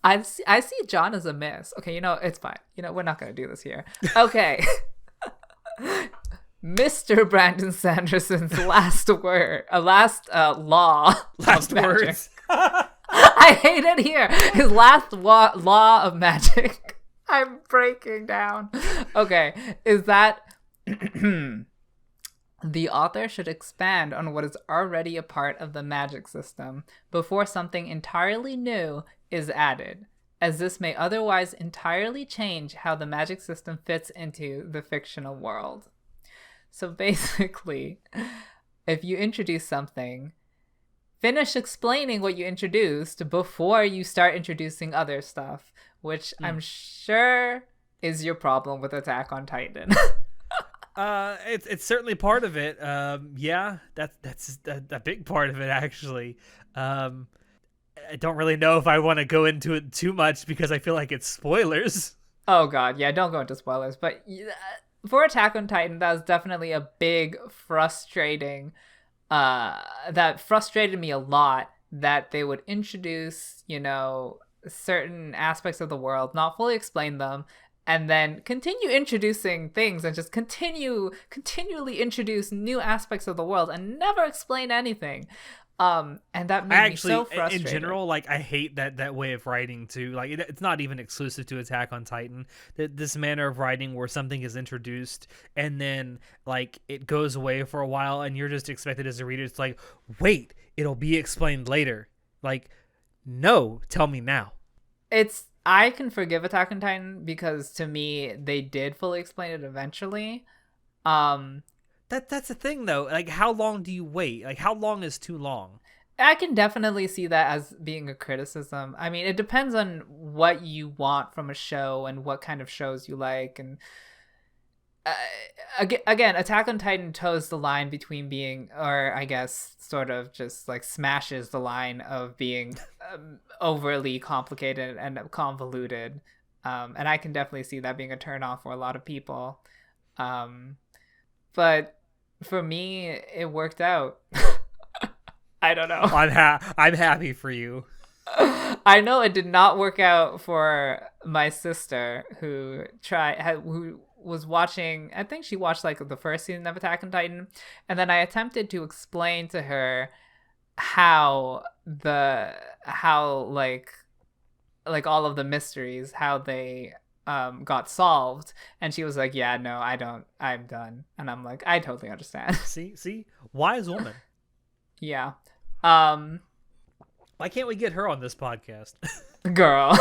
I see John as a Miss. Okay, you know, it's fine. You know, we're not going to do this here. Okay. Mr. Brandon Sanderson's last word, last law, last words. I hate it here. His last law of magic. I'm breaking down. Okay, is that the author should expand on what is already a part of the magic system before something entirely new is added, as this may otherwise entirely change how the magic system fits into the fictional world. So basically, if you introduce something, finish explaining what you introduced before you start introducing other stuff, which I'm sure is your problem with Attack on Titan. It's certainly part of it. Yeah, that's a big part of it, actually. I don't really know if I want to go into it too much because I feel like it's spoilers. Oh god, yeah, don't go into spoilers, but for Attack on Titan, that was definitely a big frustrating, that frustrated me a lot, that they would introduce, you know, certain aspects of the world, not fully explain them, and then continue introducing things and just continually introduce new aspects of the world and never explain anything. And that made me so in frustrated. general, like, I hate that way of writing too. Like, it's not even exclusive to Attack on Titan. This manner of writing where something is introduced and then like it goes away for a while, and you're just expected as a reader. It's like, wait, it'll be explained later. Like, no, tell me now. I can forgive Attack on Titan because to me they did fully explain it eventually. That's the thing though. Like, how long do you wait? Like, how long is too long? I can definitely see that as being a criticism. I mean, it depends on what you want from a show and what kind of shows you like. And again, Attack on Titan toes the line between being, or I guess sort of just like smashes the line of being overly complicated and convoluted. And I can definitely see that being a turnoff for a lot of people. But for me, it worked out. I don't know. I'm happy for you. I know it did not work out for my sister who was watching. I think she watched like the first season of Attack on Titan, and then I attempted to explain to her how like all of the mysteries, how they got solved, and she was like, yeah, no, I'm done. And I'm like, I totally understand. See, wise woman. Yeah. Why can't we get her on this podcast? Girl.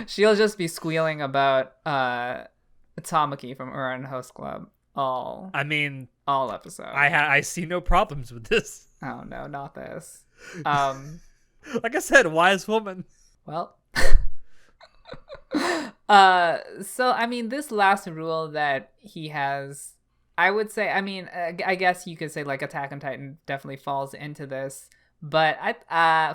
She'll just be squealing about Tamaki from Uran Host Club all episode. I see no problems with this. Oh no, not this. Like I said, wise woman. Well, so I mean, this last rule that he has, I would say, I mean, I guess you could say like Attack on Titan definitely falls into this, but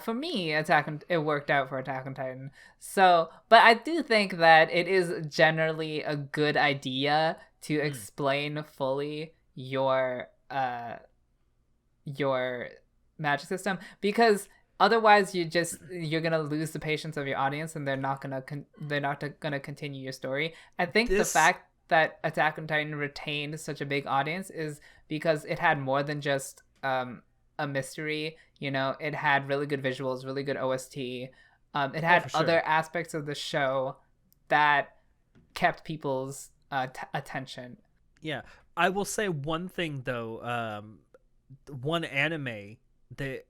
for me, it worked out for Attack on Titan. So, but I do think that it is generally a good idea to explain fully your magic system, because otherwise you're gonna lose the patience of your audience, and they're not gonna continue your story. I think the fact that Attack on Titan retained such a big audience is because it had more than just a mystery. You know, it had really good visuals, really good OST. It had other aspects of the show that kept people's attention. Yeah, I will say one thing though. One anime that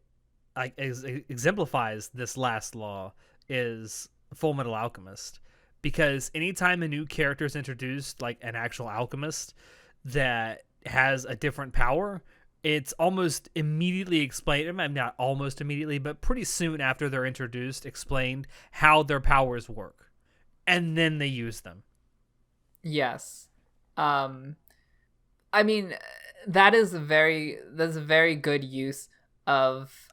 exemplifies this last law is Fullmetal Alchemist, because anytime a new character is introduced, like an actual alchemist that has a different power, it's almost immediately explained. Not almost immediately, but pretty soon after they're introduced, explained how their powers work, and then they use them. Yes. I mean, that's a very good use of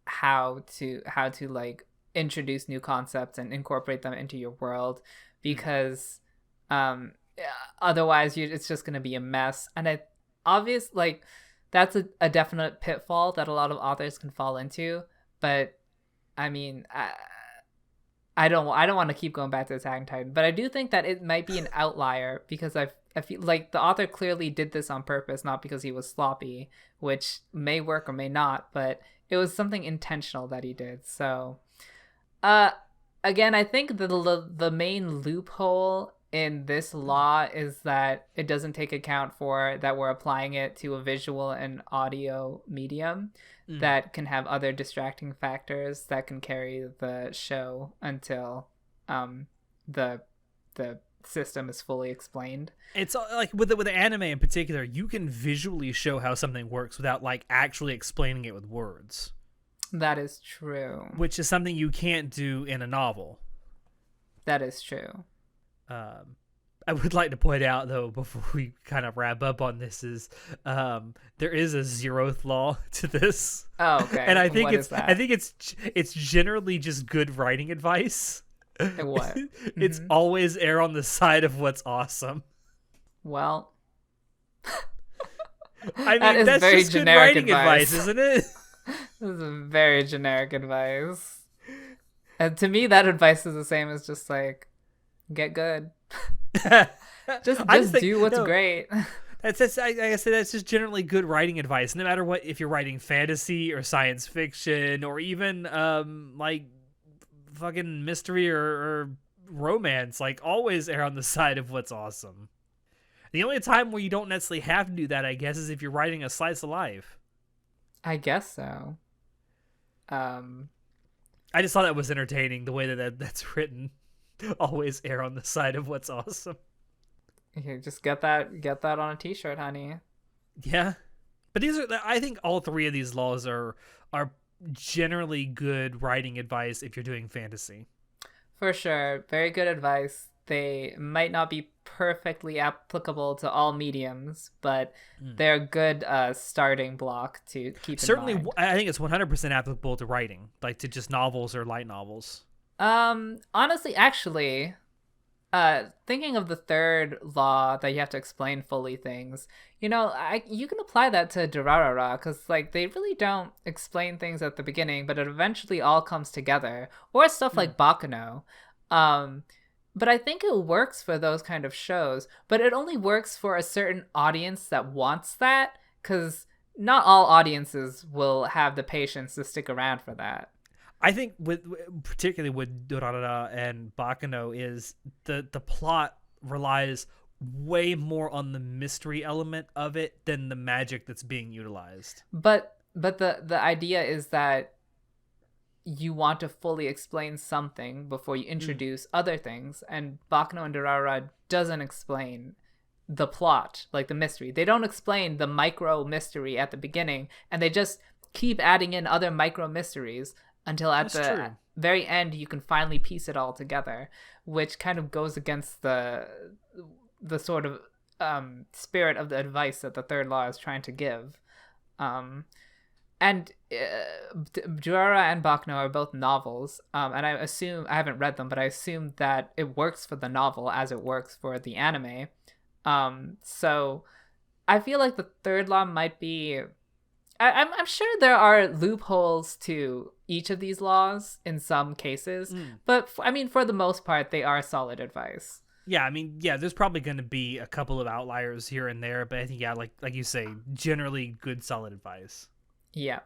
how to like introduce new concepts and incorporate them into your world, because otherwise it's just going to be a mess. And that's a definite pitfall that a lot of authors can fall into. But I mean, I don't want to keep going back to Attack on Titan, but I do think that it might be an outlier, because I feel like the author clearly did this on purpose, not because he was sloppy, which may work or may not, but it was something intentional that he did. So, again, I think the main loophole in this law is that it doesn't take account for that we're applying it to a visual and audio medium that can have other distracting factors that can carry the show until the system is fully explained. It's like with the anime in particular, you can visually show how something works without like actually explaining it with words. That is true. Which is something you can't do in a novel. That is true. I would like to point out, though, before we kind of wrap up on this, is there is a 0th law to this. Oh, okay. And I think it's generally just good writing advice. What? It's always err on the side of what's awesome. Well, I mean, that's very just generic good writing advice, isn't it? This is very generic advice. And to me, that advice is the same as just like, get good. just do what's great. I said that's just generally good writing advice. No matter what, if you're writing fantasy or science fiction or even like fucking mystery or romance, like always err on the side of what's awesome. The only time where you don't necessarily have to do that, I guess, is if you're writing a slice of life. I guess so. I just thought that was entertaining, the way that's written. Always err on the side of what's awesome. Okay, just get that on a t-shirt, honey. Yeah. But I think all three of these laws are generally good writing advice if you're doing fantasy. For sure. Very good advice. They might not be perfectly applicable to all mediums, but they're a good starting block to keep Certainly, in mind. I think it's 100% applicable to writing, like to just novels or light novels. Honestly, actually, thinking of the third law that you have to explain fully things, you can apply that to Durarara, because like they really don't explain things at the beginning, but it eventually all comes together. Or stuff like Baccano. But I think it works for those kind of shows, but it only works for a certain audience that wants that, because not all audiences will have the patience to stick around for that. I think particularly with Durarara and Baccano is the plot relies way more on the mystery element of it than the magic that's being utilized. But the idea is that you want to fully explain something before you introduce other things, and Baccano and Durarara doesn't explain the plot, like the mystery. They don't explain the micro mystery at the beginning, and they just keep adding in other micro mysteries until at the very end you can finally piece it all together, which kind of goes against the sort of spirit of the advice that the third law is trying to give. And Durarara and Baccano are both novels, and I assume, I haven't read them, but I assume that it works for the novel as it works for the anime. So I feel like the third law might be... I'm sure there are loopholes to each of these laws in some cases, but I mean, for the most part, they are solid advice. Yeah, I mean, there's probably going to be a couple of outliers here and there, but I think, like you say, generally good, solid advice. Yeah.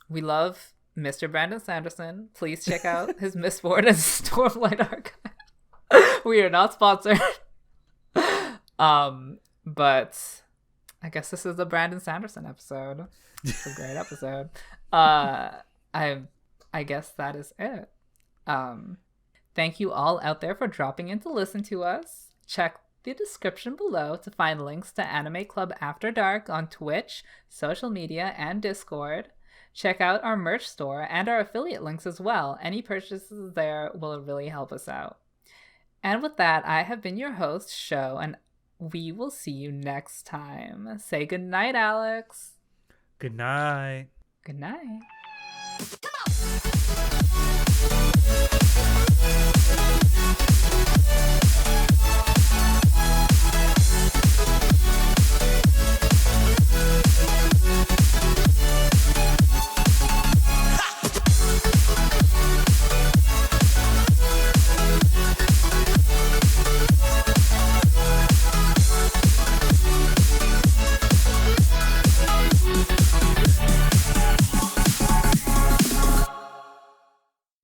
We love Mr. Brandon Sanderson. Please check out his Mistborn and Stormlight archive. We are not sponsored. But I guess this is the Brandon Sanderson episode. It's a great episode. I guess that is it. Thank you all out there for dropping in to listen to us. Check the description below to find links to Anime Club After Dark on Twitch, social media, and Discord. Check out our merch store and our affiliate links as well. Any purchases there will really help us out. And with that, I have been your host, Sho, and we will see you next time. Say goodnight, Alex. Good night. Good night. Come on.